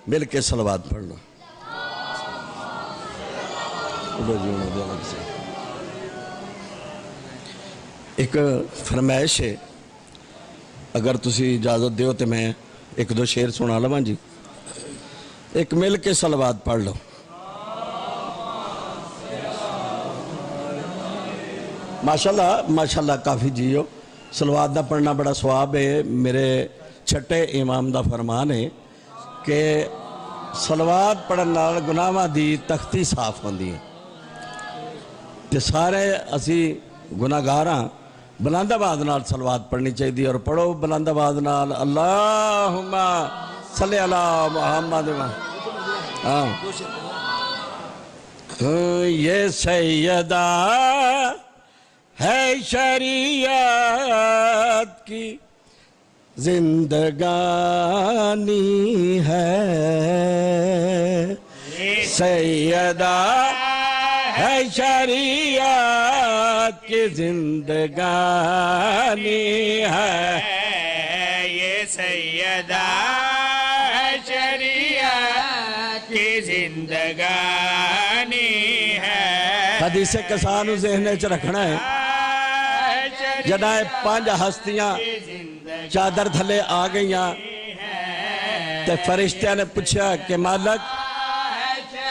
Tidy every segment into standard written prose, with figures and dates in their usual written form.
مل کے صلوات پڑھ لو. ایک فرمائش ہے، اگر تسی اجازت دیو تو میں ایک دو شعر سنا لواں جی. ایک مل کے صلوات پڑھ لو. ماشاءاللہ کافی جیو. صلوات دا پڑھنا بڑا ثواب ہے. میرے چھٹے امام دا فرمان ہے کہ صلوات پڑھن نال گناہاں دی تختی صاف ہوندی ہے. تے سارے اسی گناہگاراں بلند آواز نال صلوات پڑھنی چاہیے. اور پڑھو بلند آواز نال اللہم صلی علی محمد. یہ سیدہ ہے شریعت کی زندگانی ہے. سیدہ ہے شریعت کی زندگانی ہے. یہ سیدہ ہے شریعت کی زندگانی ہے. حدیث کسانو ذہن چ رکھنا ہے. جدائے 5 ہستیاں چادر تھلے آ گئیاں تے فرشتیاں نے پوچھا کہ مالک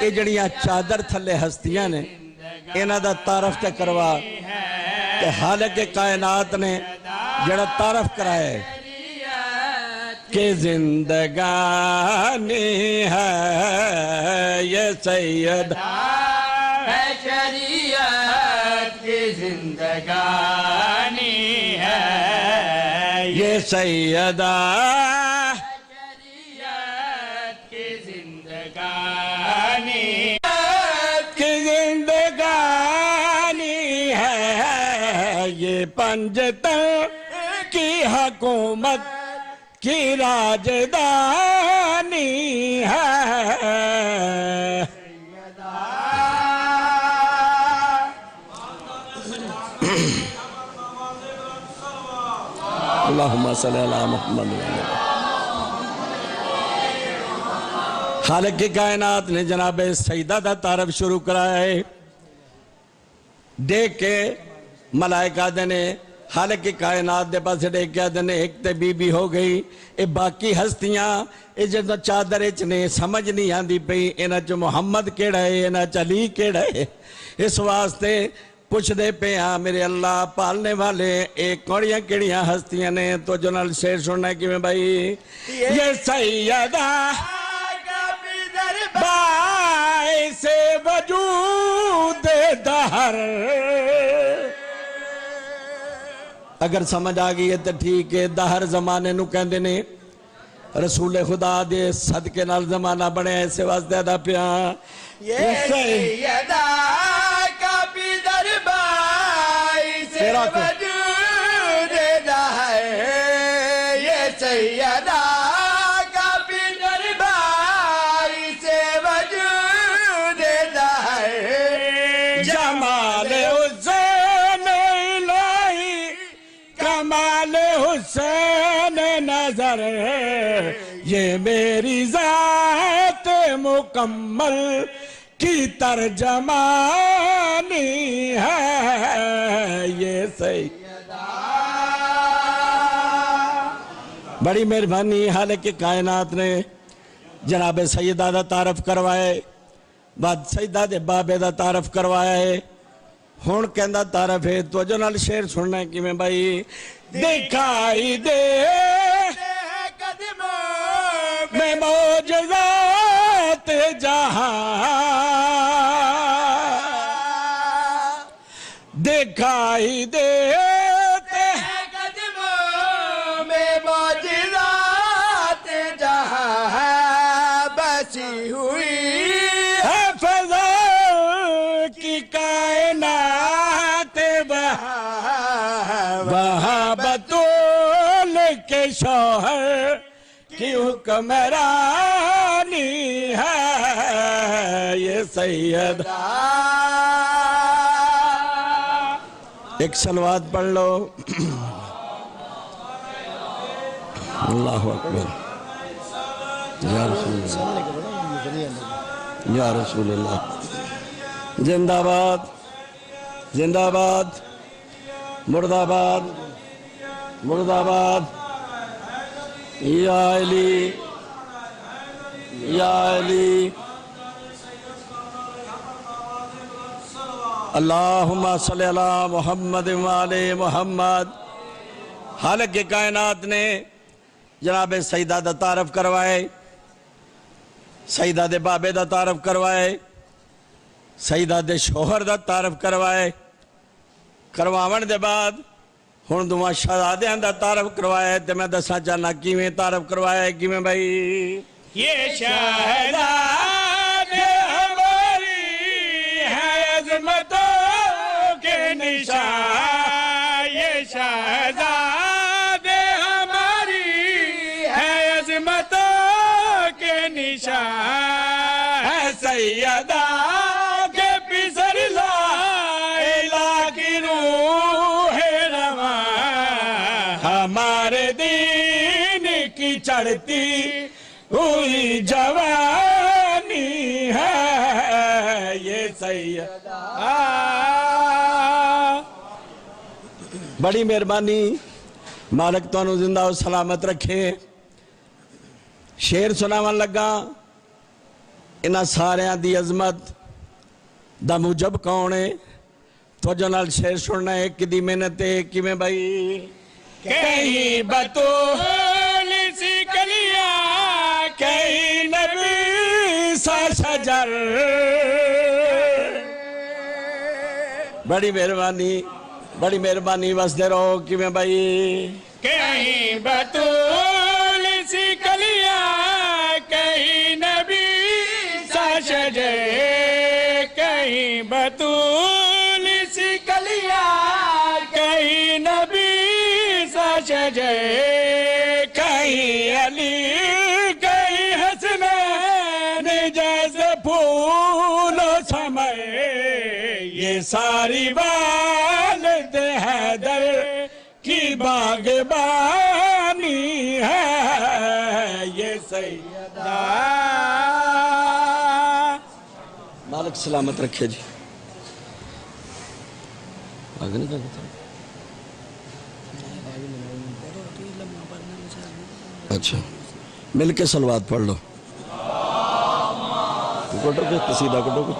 یہ جڑیاں چادر تھلے ہستیاں نے انہاں دا تعارف تے کروا. کہ خالق کائنات نے جڑا تعارف کرائے کہ زندگانی ہے. یہ سیدہ ہے شریعت کی زندگانی ہے. یہ سیدہ شریعت کی زندگانی کی زندگانی ہے. یہ پنجتن کی حکومت کی راجدانی ہے. اللہم صلی علی محمد. خالق کی کائنات نے جناب سیدہ دا تعارف شروع کرائے. دیکھ کے ملائکہ دینے خالق کی کائنات دے پاس دیکھ کے دینے ایک تے بی بی ہو گئی. اے باقی ہستیاں اے جدو چادر اچنے سمجھ نہیں آندی پئی انہاں چ محمد کیڑا ہے انہاں چ علی کیڑا ہے. اس واسطے پوچھ دے پہ ہاں میرے اللہ پالنے والے ایک کوڑیاں کیڑیاں ہستیاں نے. تو جنال شعر سننا ہے کہ میں بھائی یہ سیدہ باعث وجود دہر. اگر سمجھ آگئی ہے تو ٹھیک ہے. دہر زمانے نو کہندے نے رسول خدا دے صدقے نال زمانہ بڑے ایسے واسطے ادا پیا. یہ سیدہ کا پیدر باعث وجود دہر. یہ سیدہ کا پیدر باعث وجود دہر. جمال حسین الہی کمال حسین نظر. یہ میری ذات مکمل کی ترجمانی ہے. یہ سیدہ بڑی مہربانی خالق کی کائنات نے جناب سیدہ دا تعارف کروائے. بعد سیدہ دے بابے دا تعارف کروایا ہے. ہون کہندہ تعارف ہے. تو جو نال شعر سننا ہے کہ میں بھائی دکھائی دے میں معجزات جہاں. دکھائی دے قدموں میں معجزات جہاں بسی ہوئی ہے فضا کی کائنات. وہاں بطول کے شوہر کی حکمرانی ہے. یہ سیدہ ایک صلوات پڑھ لو. اللہ اکبر. یا رسول اللہ یا رسول اللہ زندہ باد زندہ باد مرد آباد مرد آباد یا علی یا علی اللہم صلی علی محمد وآلِ محمد خالق کائنات نے جناب سیدہ دا تعارف کروائے سیدہ دے بابے دا تعارف کروائے سیدہ دے شوہر دا تعارف کروائے کرواون دے بعد ہن دوہاں شہزادیاں دا تعارف کروائے تے میں دسنا چاہنا کیویں تعارف کروائے کیویں بھائی یہ شہزادے ہماری ہے عظمتوں کے نشان یہ شہزادے ہماری ہے عظمتوں کے نشان ہے سیدہ کے پسر لائلہ کی روح رواں ہمارے دین کی چڑھتی ہوئی جوانی ہے یہ سیدہ بڑی مہربانی مالک تانوں زندہ و سلامت رکھے شیر سناون لگا انہاں ساریاں دی عظمت دا موجب کون ہے تو جنال شیر سننا ہے کہ دی محنت ہے کہ میں بھائی کہیں بطول سی کلیاں کہیں نبی سا شجر بڑی مہربانی وسدے رہو کہ میں بھائی کہیں بطول سی کلیاں کہیں نبی سا شجر کہیں بطول سی کلیاں کہیں نبی سا شجر کہیں علی کہیں حسنین جیسے پھول و سمے یہ ساری والد حیدر کی باغبانی ہے یہ سیدہ مالک سلامت رکھے جی آگے نہیں کرتا اچھا مل کے صلوات پڑھ لو کٹو کے قصیدہ کٹو کے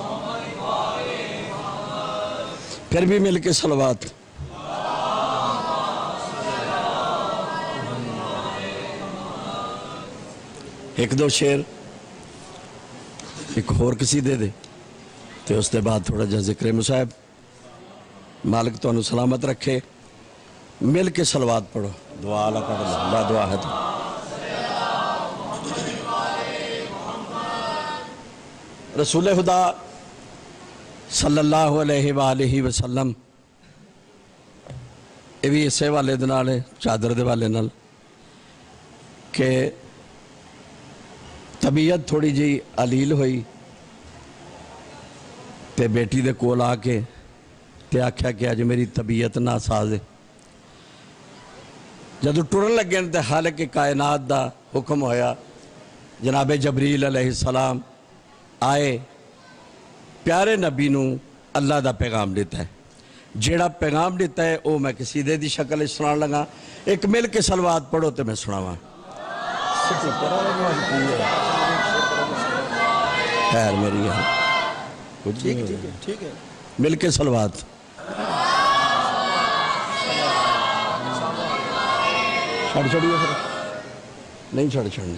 پھر بھی مل کے صلوات ایک دو شیر ایک اور قصیدے دے تو اس دے بعد تھوڑا جا ذکر مصاحب مالک تو انہوں سلامت رکھے مل کے صلوات پڑھو دعا اللہ پڑھ اللہ دعا ہے تو رسول خدا صلی اللہ علیہ وآلہ وسلم یہ بھی اسے والے دنالے چادر دے والے نال کہ طبیعت تھوڑی جی علیل ہوئی تے بیٹی دے کول آ کے تے آکھیا کہ آج میری طبیعت نہ سازے جدو ٹرن لگے تے خالق کائنات دا حکم ہویا جناب جبریل علیہ السلام آئے پیارے نبی نو اللہ دا پیغام دیتا ہے جیڑا پیغام دیتا ہے او میں کسی دے دی شکل سنان لگا ایک مل کے صلوات پڑھو تے میں سناواں خیر میری ہے ٹھیک ہے مل کے صلوات چھڑ چھڑیے پھر نہیں چھڑنے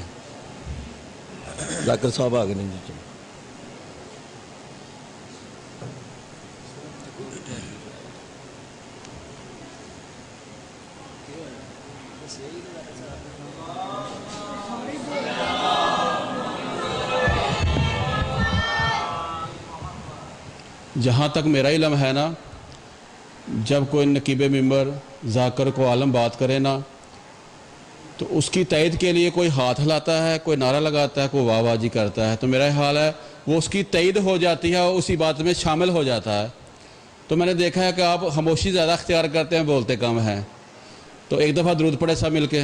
ذاکر صاحب آگے نہیں چھڑ جہاں تک میرا علم ہے نا جب کوئی نقیب ممبر ذاکر کو عالم بات کرے نا تو اس کی تائید کے لیے کوئی ہاتھ ہلاتا ہے کوئی نعرہ لگاتا ہے کوئی واہ واجی کرتا ہے تو میرا حال ہے وہ اس کی تائید ہو جاتی ہے اور اسی بات میں شامل ہو جاتا ہے تو میں نے دیکھا ہے کہ آپ خاموشی زیادہ اختیار کرتے ہیں بولتے کم ہیں تو ایک دفعہ درود پڑھے سب مل کے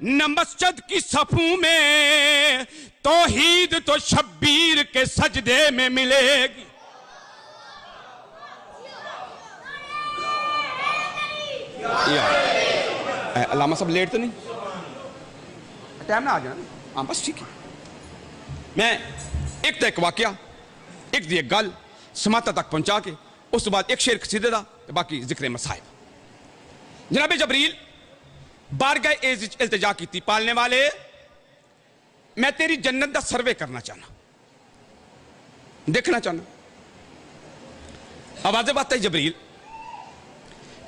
نہ مسجد کی صفوں میں، توحید تو شبیر کے سجدے میں ملے گی۔ علامہ صاحب لیٹ تو نہیں؟ ٹائم نہ آ جانا؟ ہاں بس ٹھیک ہے۔ میں ایک تو ایک واقعہ، ایک دی ایک گل سماعتہ تک پہنچا کے اس کے بعد ایک شعر قصیدے دا باقی ذکر مصائب۔ جناب جبریل بارگاہ التجا کی تھی، پالنے والے میں تیری جنت دا سروے کرنا چاہنا، دیکھنا چاہنا۔ آواز بات ہے جبریل،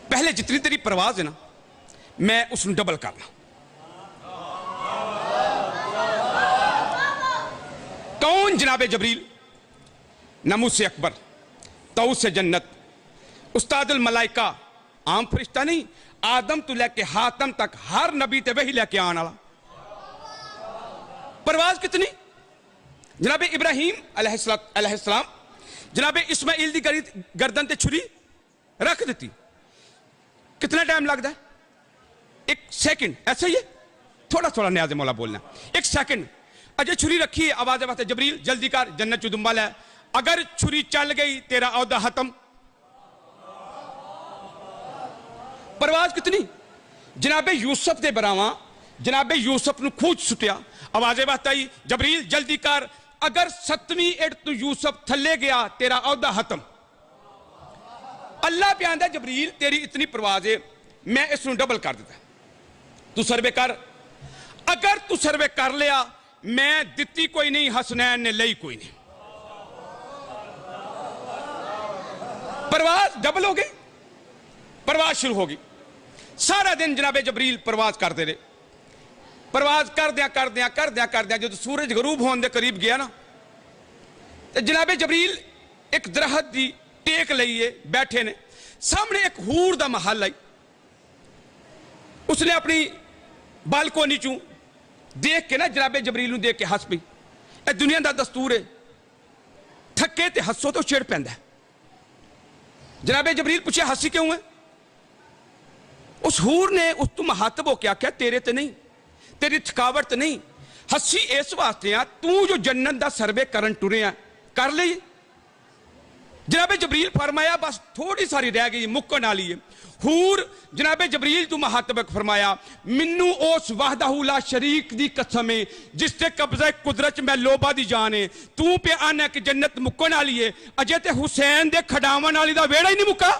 پہلے جتنی تیری پرواز ہے نا میں اس نے ڈبل کرنا۔ کون جناب جبریل؟ ناموس اکبر، طاؤس جنت، استاد الملائکہ، عام فرشتہ نہیں، آدم تو لے کے حاتم تک ہر نبی تے وہی لے کے آنا والا۔ پرواز کتنی؟ جناب ابراہیم علیہ السلام جناب اسماعیل دی گردن تے چھری رکھ دیتی، کتنا ٹائم لگتا ہے؟ ایک سیکنڈ، ایسا ہی ہے، تھوڑا تھوڑا نیاز مولا بولنا، ایک سیکنڈ اجے چھری رکھی ہے، آواز بات ہے جبریل جلدی کر، جنت چو دنبال ہے، اگر چھری چل گئی تیرا عہدہ ختم۔ پرواز کتنی؟ جناب یوسف دے براواں جناب یوسف نو کھوج سٹیا، آواز بات آئی جبریل جلدی کر، اگر 7ویں اڑ تو یوسف تھلے گیا تیرا عہدہ ختم۔ اللہ پہ آندہ جبریل تیری اتنی پرواز ہے میں اس نو ڈبل کر دیتا، تو سروے کر، اگر تو سروے کر لیا میں دتی کوئی نہیں، حسنین نے لئی کوئی نہیں۔ پرواز ڈبل ہو گئی، پرواز شروع ہوگی، سارا دن جناب جبریل پرواز کرتے رہے، پرواز کر دیا جو سورج غروب ہونے دے قریب گیا نا، جناب جبریل ایک درخت دی ٹیک لئیے بیٹھے نے، سامنے ایک حور دا محل آئی، اس نے اپنی بالکونی چوں دیکھ کے نا جناب جبریل نو دیکھ کے ہس پئی، اے دنیا دا دستور ہے، تھکے تے ہسو تو چڑ پیندا ہے۔ جناب جبریل پوچھے ہسی کیوں ہے؟ اس حور نے اس تو مخاطب ہو کیا تیرے تے نہیں، تیری تھکاوٹ تے نہیں، ہسی اس واسطے ہیں تو جو جنت دا سروے کرن ٹرے ہیں کر لئی۔ جناب جبریل فرمایا بس تھوڑی ساری رہ گئی مکن والی ہے۔ حور جناب جبریل تو مخاطب فرمایا منو اس وحدہ لا شریک دی قسم ہے جس تے قبضہ قدرت میں لوبا دی جان ہے، تو پہ آنا کہ جنت مکن والی ہے، اجے تے حسین دے کھڈاون والی دا ویڑا ہی نہیں مکا۔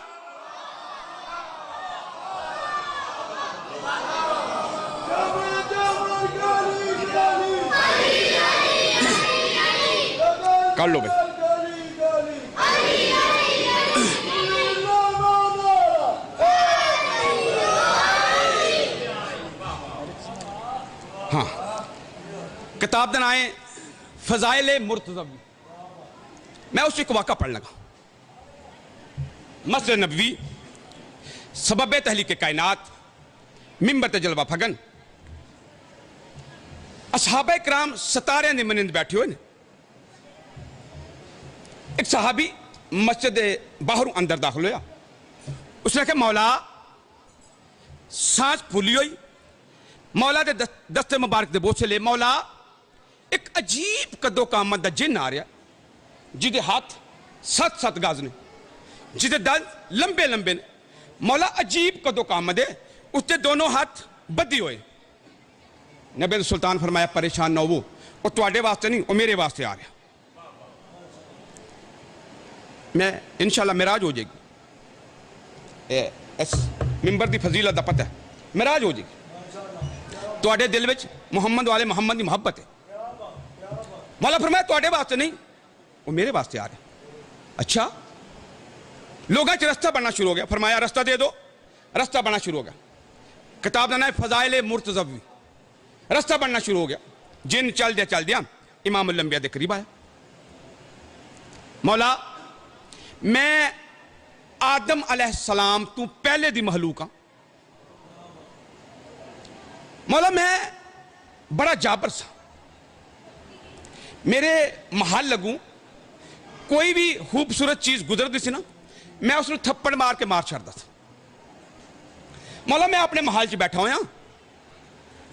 کر لو بھائی، ہاں کتاب دن آئے فضائل مرتضوی، میں اس ایک واقعہ پڑھ لگا۔ مسجد نبوی، سبب تحلیق کائنات، منبر تے جلوہ پھگن، اصحابہ کرام ستارے نے منند بیٹھے ہوئے نے، ایک صحابی مسجد باہر اندر داخل ہویا، اس نے کہا مولا سانس پھولی ہوئی، مولا دے دستے مبارک دے بوچھے لے، مولا ایک عجیب قدو قامت دا جن آ رہا جی دے ہاتھ 7 گز نے، جی دے دل لمبے لمبے نے، مولا عجیب قدو قامت ہے، اس دے دونوں ہاتھ بدی ہوئے۔ نبی سلطان فرمایا پریشان نہ ہو، وہ تواڈے واسطے نہیں، وہ میرے واسطے آ رہا، میں انشاءاللہ معراج ہو جائے گی، اس منبر دی فضیلت دا پتہ ہے، معراج ہو جائے گی، تواڈے دل وچ محمد والے محمد دی محبت ہے۔ مولا فرمایا تواڈے واسطے نہیں، وہ میرے واسطے آ رہے۔ اچھا، لوگاں چ رستہ بننا شروع ہو گیا، فرمایا رستہ دے دو، رستہ بننا شروع ہو گیا۔ کتاب دا نام ہے فضائل مرتضوی، رستہ بننا شروع ہو گیا، جن چل دیا امام الانبیاء دے قریب آیا۔ مولا میں آدم علیہ السلام تو پہلے دی مخلوق ہاں، مولا میں بڑا جابر سا، میرے محل لگوں کوئی بھی خوبصورت چیز گزر دی سی نا میں اس نے تھپڑ مار کے مار چھڑ دا تھا۔ مولا میں اپنے محل چ بیٹھا ہویا،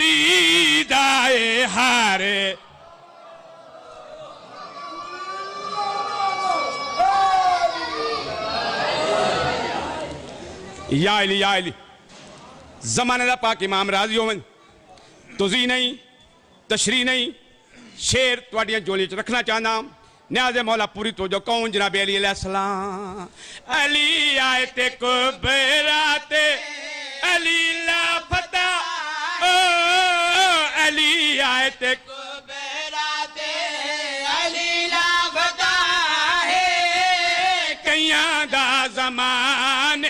علی دائے ہار یا علی زمانہ دا پاک امام راضی ہومن توضیح نہیں تشریح نہیں شیر تواڈیاں جولی چ رکھنا چاہنا نیاز مولا پوری تو جو کون جناب علی علیہ السلام علی آئے تے کبرات علی لا فتح علی آئے تے کبرات علی لا فتح کیاں دا زمان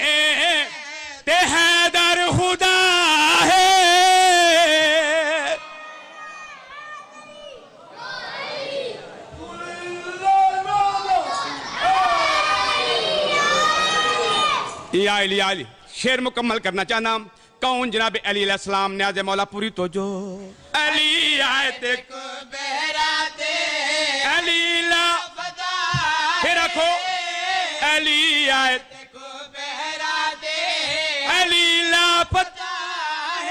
تے حیدر خدا ہے یا علی شیر مکمل کرنا چاہنا کون جناب علی علیہ السلام نیاز مولا پوری تو جو علی آیت کبیرات علی لا فتح پھر رکھو علی آیت کبیرات علی لا فتح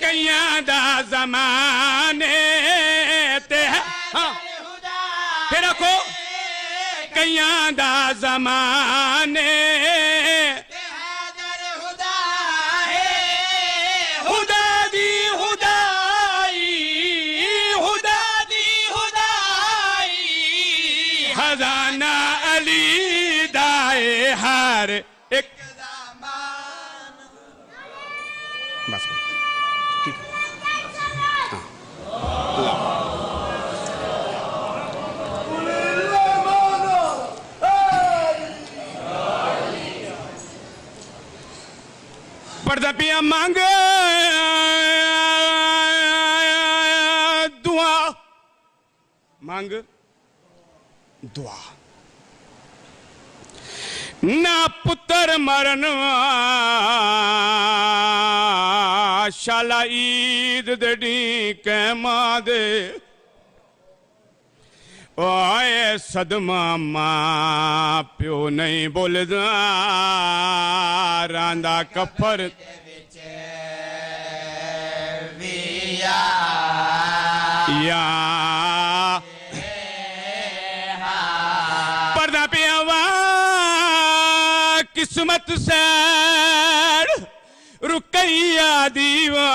کیاں دا زمانے تے پھر رکھو کیاں دا زمانے خزانہ علی دائے ہار ایک بس ٹھیک پردہ پیا مانگ دعا مانگ دعا نہ پتر مرن شالا عید دڑی کے ماں دے آئے صدمہ ماں پیو نہیں بولدا راندہ کفر یا پردہ پہ قسمت سیر رکیہ دیوان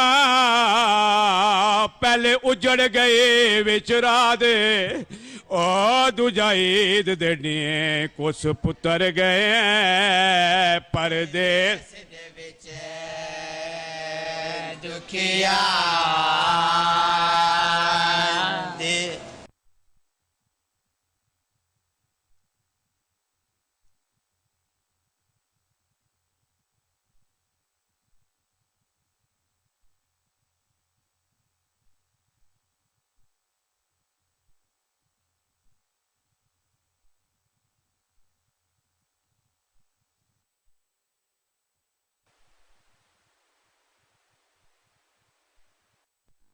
پہلے اجڑ گئے وچرا دے او دوجا عید دڑیے کس پتر گئے پردیس دکھیا دے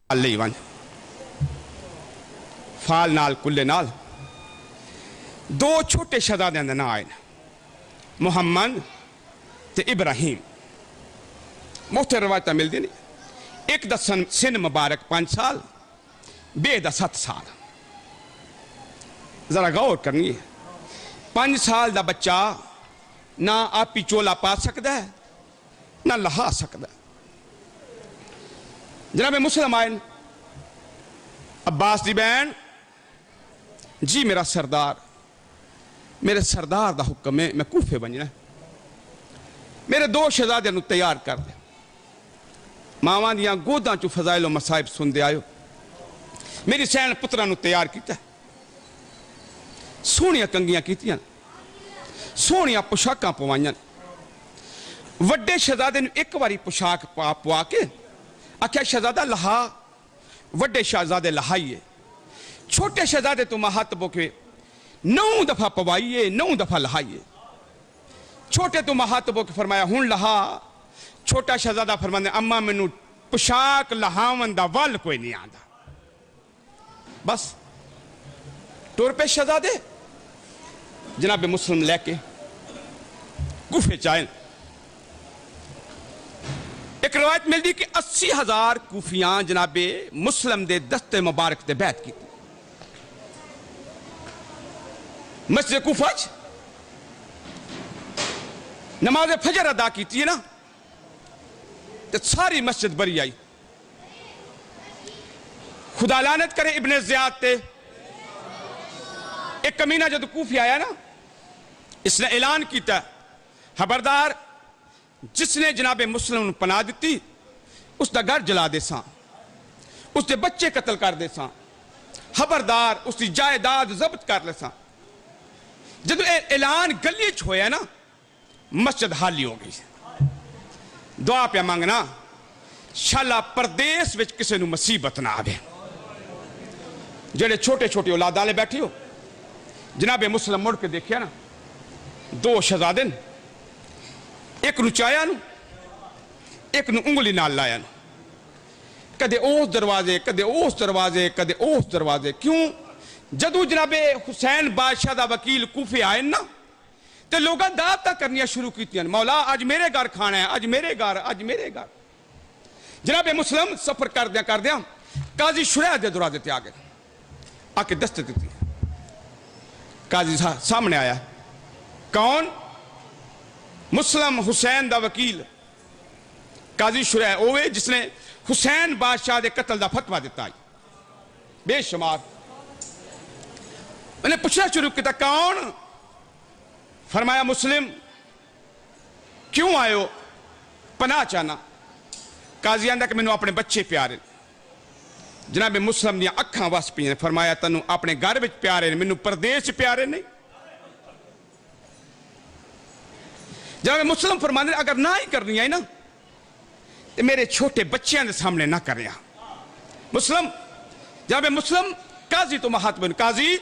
اللہ ون فال نال کلے نال دو چھوٹے شہزادے دے نام آئے محمد تے ابراہیم مختلف روایتیں مل دی نہیں ایک دا سن مبارک 5 سال بے دا 7 سال ذرا غور کرنی ہے 5 سال دا بچہ نہ آپی چولا پا سکتا ہے نہ لہا سکتا ہے جناب مسلم آئین عباس دی بین جی میرا سردار میرے سردار دا حکم ہے میں کوفے بننا میرے 2 شہزادے نو تیار کر دے ماواں دیاں گوداں چو فضائل و مصائب سن دے آئیو میری سین پترہ نو تیار کیتا ہے سونیاں کنگیاں کیتیاں سونیاں پوشاکاں پوائیاں وڈے شہزادے نو ایک واری پوشاک پوا کے آکھیا شہزادہ لہا وڈے شہزادے لہائیے چھوٹے شہزادے تو مہات بوکے 9 دفعہ پوائیے 9 دفعہ لہائیے چھوٹے تو مہات بوکے فرمایا ہون لہا چھوٹا شہزادہ فرمانے اما منو پشاک لہاون دا وال کوئی نہیں آندا بس ٹور پہ شہزادے جناب مسلم لے کے کوفے چائیں ایک روایت ملتی کہ 80,000 کوفیاں جناب مسلم دے دست مبارک تے بیعت کی مسجد کوفہ نماز فجر ادا کی تھی نا تو ساری مسجد بری آئی. خدا لعنت کرے ابن زیاد تے ایک کمینہ جب کوفی آیا نا اس نے اعلان کیتا خبردار جس نے جناب مسلم پناہ دیتی اس دا گھر جلا دے ساں اس دے بچے قتل کر دے ساں خبردار اس دی جائیداد ضبط کر لے ساں. جب اعلان گلی چھویا نا مسجد حالی ہو گئی. دعا پہ مانگنا شالا پردیس وچ کسے نو مصیبت نہ آوے. جڑے چھوٹے چھوٹے اولاد والے بیٹھے ہو جناب مسلم مڑ کے دیکھیا نا 2 شہزادے ایک نو چایا نو ایک نو انگلی نال لایا نو کدے اوس دروازے کدے اوس دروازے کدے اوس دروازے. کیوں جدو جناب حسین بادشاہ دا وکیل کوفے آئے نا تے لوگاں دعوتاں کرنیاں شروع کیتیاں مولا اج میرے گھر کھانا ہے اج میرے گھر اج میرے گھر. جناب مسلم سفر کردیاں قاضی شریح دے دروازے تے آ گئے آ کے دستک دیتی. قاضی سامنے آیا کون؟ مسلم حسین دا وکیل قاضی شریح اوے جس نے حسین بادشاہ دے قتل دا فتویٰ دیتا ہے بے شمار. میں نے پوچھنا شروع کیا کون؟ فرمایا مسلم. کیوں آئے ہو؟ پناہ چاہنا. قاضی آندہ کہ میں نے اپنے بچے پیارے. جناب مسلم نے اکھاں واس پی. فرمایا تنو اپنے گھر وچ پیارے میں نے پردیس پیارے نہیں. جناب مسلم فرمانے اگر نہ ہی کرنی ہے نا تو میرے چھوٹے بچیاں دے سامنے نہ کر رہا. مسلم جناب مسلم قاضی تو ہاتھ بن قاضی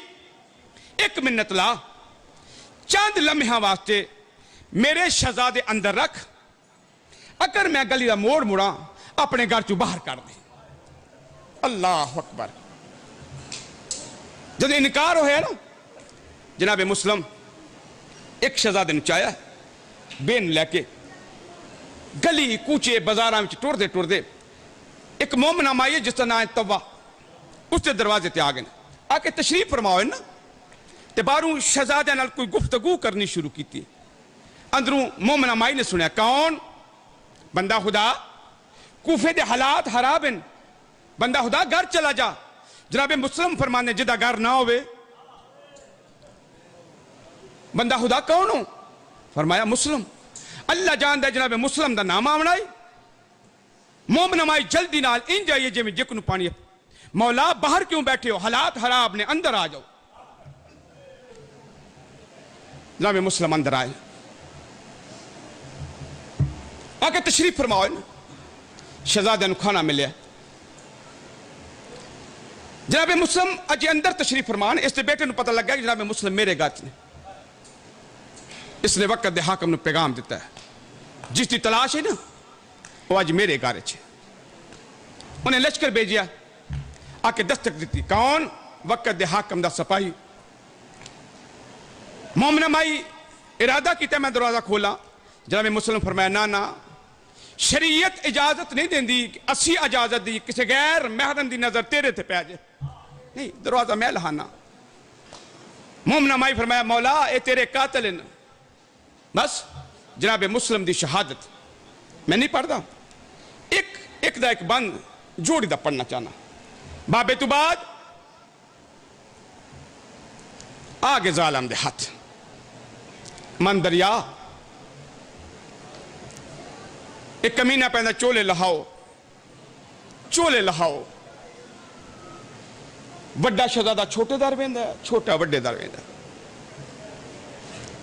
ایک منت لا چاند لمحہ واسطے میرے شہزادے اندر رکھ اگر میں گلی دا موڑ مڑا اپنے گھر چو باہر کر دیں. اللہ اکبر. جب انکار ہویا نا جناب مسلم ایک شہزادے نے چاہیا بین لے کے گلی کوچے بازاراں وچ ٹر دے ایک مومنہ مائی جس کا نام ہے طوا اس کے دروازے تے آ گئے آ کے تشریف فرماؤ نا تے باہروں شہزادے نال کوئی گفتگو کرنی شروع کی تھی. اندروں مومنہ مائی نے سنیا کون؟ بندہ خدا کوفے دے حالات خراب ہیں بندہ خدا گھر چلا جا. جناب مسلم فرمانے جدہ گھر نہ ہوئے. بندہ خدا کون ہو؟ فرمایا مسلم. اللہ جان دے جناب مسلم دا نام آمنائی. مومن مائی جلدی نال ان جائیے جی میں جکنو پانی مولا باہر کیوں بیٹھے ہو حالات خراب نے اندر آ جاؤ. جناب مسلم اندر آئے آکے تشریف فرماؤ نا. شہزادے نے کھانا ملیا. جناب مسلم اجی اندر تشریف فرمان اس نے بیٹے نے پتہ لگ گیا کہ جناب مسلم میرے گھر نے. اس نے وقت دے حاکم نے پیغام دیتا ہے جس کی تلاش ہے نا وہ آج میرے گھر ہے. انہیں لشکر بھیجیا آ کے دستک دیتی. کون؟ وقت دے حاکم دا سپاہی. مومنہ مائی ارادہ کیتا میں دروازہ کھولا. جناب مسلم فرمایا نا شریعت اجازت نہیں دیں دی اسی اجازت دی کسی غیر محرم دی نظر تیرے تھے پہ جائے نہیں دروازہ میں لہانا. مومنہ مائی فرمایا مولا اے تیرے قاتل ہیں. بس جناب مسلم دی شہادت میں نہیں پڑھتا ایک دا ایک بند جوڑی دا پڑھنا چاہنا. بابے تو بعد آگے ظالم دے ہاتھ من دریا ایک کمینہ پہنا چولے لہاؤ وڈا شہزادہ چھوٹے دار ویندا ہے چھوٹا وڈے دار ویندا.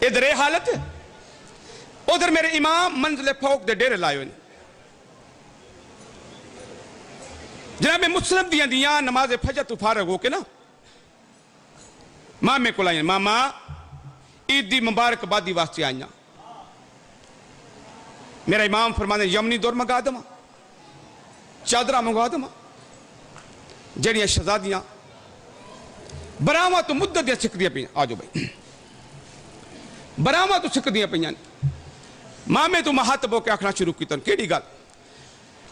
ادھر اے حالت ہے ادھر میرے امام منزل فوق دے ڈیرے لائے ہوئے. جناب مسلم دیاں نماز فجر تو فارغ ہو کے نا ماں میں کو لائیں ماما عید دی مبارک بادی واسطے آئیاں. میرا امام فرمانے یمنی دور منگا دما چادرہ منگوا دما جڑیاں شہزادیاں براواں تو مدت دیا سکھ دیا پہیاں. آجو بھائی براواں تو سکھ دیا پہیاں. ماں میں تو محاتب ہو کے آکھنا شروع کی تن کیڑی گل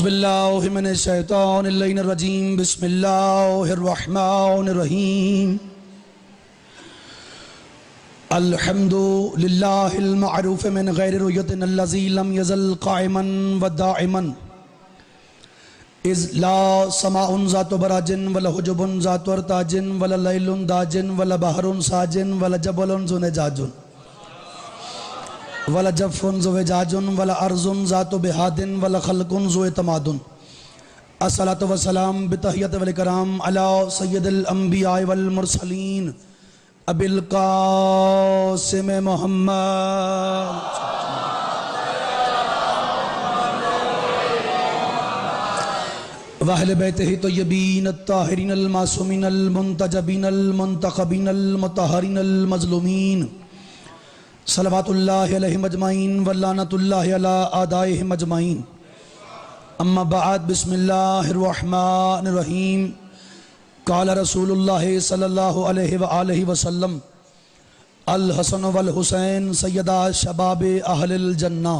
اعوذ باللہ من الشیطان اللعین الرجیم بسم اللہ الرحمن الرحیم الحمد للہ المعروف من غیر رؤیت الذی لم یزل قائما ودائما اذ لا سماء ذات براج ولا حجب ذات ارتاج ولا لیل داج ولا بحر ساج ولا جبل زنجاج ولا جف ذو وجاج ولا ارض ذات بہاد ولا خلق ذو اعتماد الصلاۃ والسلام بتحیت والکرام علی سید الانبیاء والمرسلین ابی القاسم محمد واہل بیتہ طیبین الطاہرین المعصومین المنتجبین المنتخبین المطہرین المظلومین صلوات اللہ علیہم اجمعین ولعنت اللہ علی اعدائہم اجمعین اما بعد بسم اللہ الرحمن الرحیم قال رسول اللہ صلی اللہ علیہ وآلہ وسلم الحسن والحسین سیدہ شباب اہل الجنہ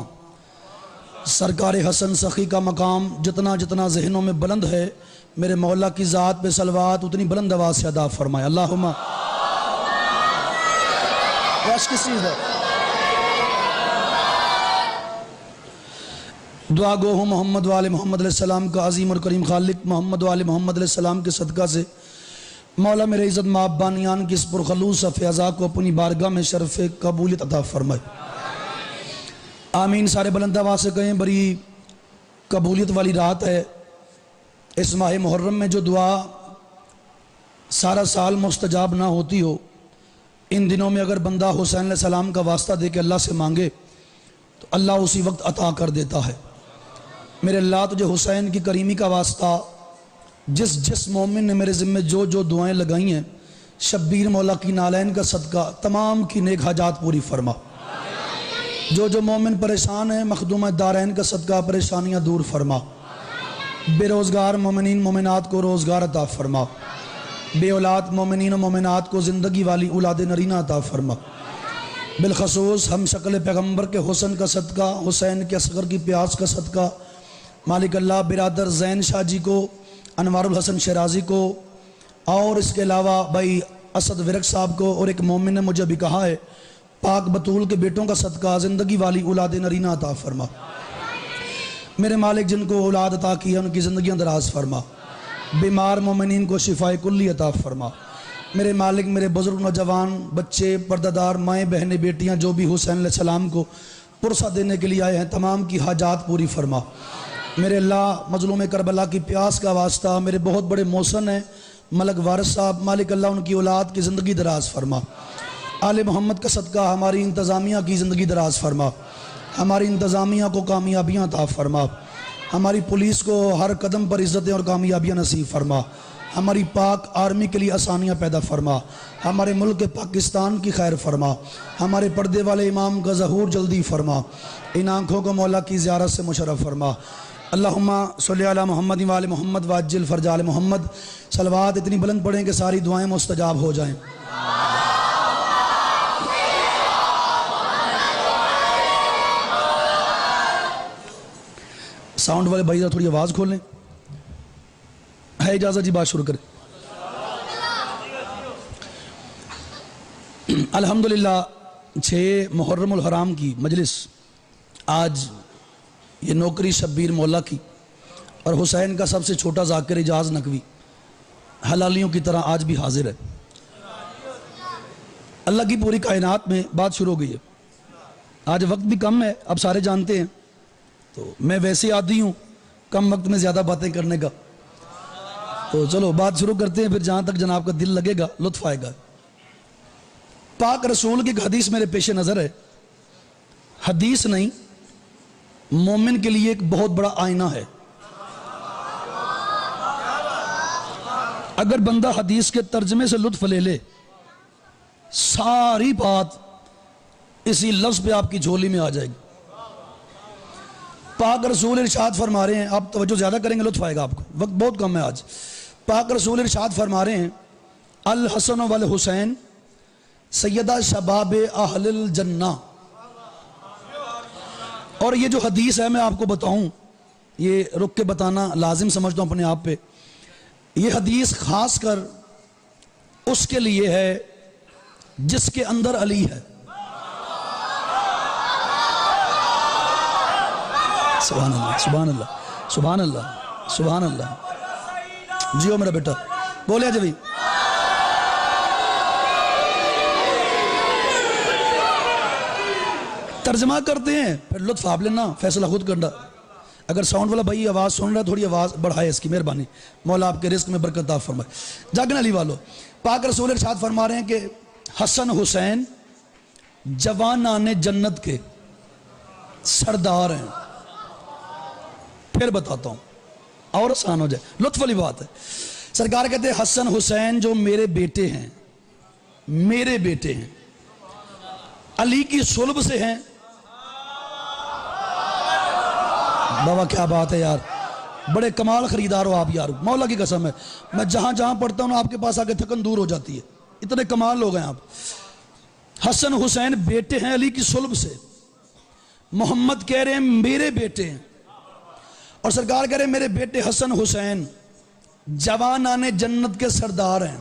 سرکار حسن سخی کا مقام جتنا جتنا ذہنوں میں بلند ہے میرے مولا کی ذات پہ صلوات اتنی بلند آواز سے ادا فرمائے اللہم واش کس چیز ہے دعا گو ہوں محمد وآل محمد علیہ السلام کا عظیم اور کریم خالق محمد وآل محمد علیہ السلام کے صدقہ سے مولا میرے عزت مآب بانیان کی اس پرخلوص فیضا کو اپنی بارگاہ میں شرف قبولیت عطا فرمائے آمین سارے بلند آواز سے کہیں بڑی قبولیت والی رات ہے اس ماہ محرم میں جو دعا سارا سال مستجاب نہ ہوتی ہو ان دنوں میں اگر بندہ حسین علیہ السلام کا واسطہ دے کے اللہ سے مانگے تو اللہ اسی وقت عطا کر دیتا ہے میرے اللہ تجھے حسین کی کریمی کا واسطہ جس مومن نے میرے ذمہ جو دعائیں لگائی ہیں شبیر مولا کی نالین کا صدقہ تمام کی نیک حاجات پوری فرما جو مومن پریشان ہیں مخدوم دارین کا صدقہ پریشانیاں دور فرما بے روزگار مومنین مومنات کو روزگار عطا فرما بے اولاد مومنین و مومنات کو زندگی والی اولاد نرینہ عطا فرما بالخصوص ہم شکل پیغمبر کے حسن کا صدقہ حسین کے اصغر کی پیاس کا صدقہ مالک اللہ برادر زین شاہ جی کو انوار الحسن شیرازی کو اور اس کے علاوہ بھائی اسد ورق صاحب کو اور ایک مومن نے مجھے بھی کہا ہے پاک بطول کے بیٹوں کا صدقہ زندگی والی اولاد نرینہ عطا فرما میرے مالک جن کو اولاد عطا کی ہے ان کی زندگیاں دراز فرما بیمار مومنین کو شفائے کلی عطا فرما میرے مالک میرے بزرگ نوجوان بچے پردہ مائیں بہنیں بیٹیاں جو بھی حسین علیہ السلام کو پرسہ دینے کے لیے آئے ہیں تمام کی حاجات پوری فرما میرے اللہ مظلوم کربلا کی پیاس کا واسطہ میرے بہت بڑے محسن ہیں ملک وارث صاحب مالک اللہ ان کی اولاد کی زندگی دراز فرما آل محمد کا صدقہ ہماری انتظامیہ کی زندگی دراز فرما ہماری انتظامیہ کو کامیابیاں عطا فرما ہماری پولیس کو ہر قدم پر عزتیں اور کامیابیاں نصیب فرما ہماری پاک آرمی کے لیے آسانیاں پیدا فرما ہمارے ملک پاکستان کی خیر فرما ہمارے پردے والے امام کا ظہور جلدی فرما ان آنکھوں کو مولا کی زیارت سے مشرف فرما اللہم صلی علی محمد وآل محمد واجل فرج آل محمد صلوات اتنی بلند پڑھیں کہ ساری دعائیں مستجاب ہو جائیں ساؤنڈ والے بھائی تھوڑی آواز کھول لیں ہے اجازت جی بات شروع کریں الحمدللہ 6 محرم الحرام کی مجلس آج یہ نوکری شبیر مولا کی اور حسین کا سب سے چھوٹا ذاکر اجاز نقوی حلالیوں کی طرح آج بھی حاضر ہے اللہ کی پوری کائنات میں بات شروع ہو گئی ہے آج وقت بھی کم ہے اب سارے جانتے ہیں تو میں ویسے عادی ہوں کم وقت میں زیادہ باتیں کرنے کا تو چلو بات شروع کرتے ہیں پھر جہاں تک جناب کا دل لگے گا لطف آئے گا پاک رسول کی ایک حدیث میرے پیش نظر ہے حدیث نہیں مومن کے لیے ایک بہت بڑا آئینہ ہے اگر بندہ حدیث کے ترجمے سے لطف لے لے ساری بات اسی لفظ پہ آپ کی جھولی میں آ جائے گی پاک رسول ارشاد فرما رہے ہیں آپ توجہ زیادہ کریں گے لطف آئے گا آپ کو وقت بہت کم ہے آج پاک رسول ارشاد فرما رہے ہیں الحسن والحسین سیدہ شباب اہل الجنہ اور یہ جو حدیث ہے میں آپ کو بتاؤں یہ رک کے بتانا لازم سمجھتا ہوں اپنے آپ پہ. یہ حدیث خاص کر اس کے لیے ہے جس کے اندر علی ہے. سبحان اللہ سبحان اللہ سبحان اللہ سبحان اللہ. جیو میرا بیٹا بولے جبھی. ترجمہ کرتے ہیں پھر لطف آپ لینا، فیصلہ خود کرنا. اگر ساؤنڈ والا بھائی آواز سن رہا ہے تھوڑی آواز بڑھائے، اس کی مہربانی. مولا آپ کے رزق میں برکت عطا فرمائے. جاگن علی والو، پاک رسول ارشاد فرما رہے ہیں کہ حسن حسین جوانان جنت کے سردار ہیں. پھر بتاتا ہوں اور آسان ہو جائے، لطف والی بات ہے. سرکار کہتے ہیں حسن حسین جو میرے بیٹے ہیں، میرے بیٹے ہیں، علی کی صلب سے ہیں. بابا کیا بات ہے یار، بڑے کمال خریدار ہو آپ یار، مولا کی قسم ہے. میں جہاں جہاں پڑھتا ہوں آپ کے پاس آ کے تھکن دور ہو جاتی ہے، اتنے کمال لوگ ہیں آپ. حسن حسین بیٹے ہیں علی کی صلب سے. محمد کہہ رہے ہیں میرے بیٹے ہیں، اور سرکار کہہ رہے ہیں میرے بیٹے حسن حسین جوانان جنت کے سردار ہیں.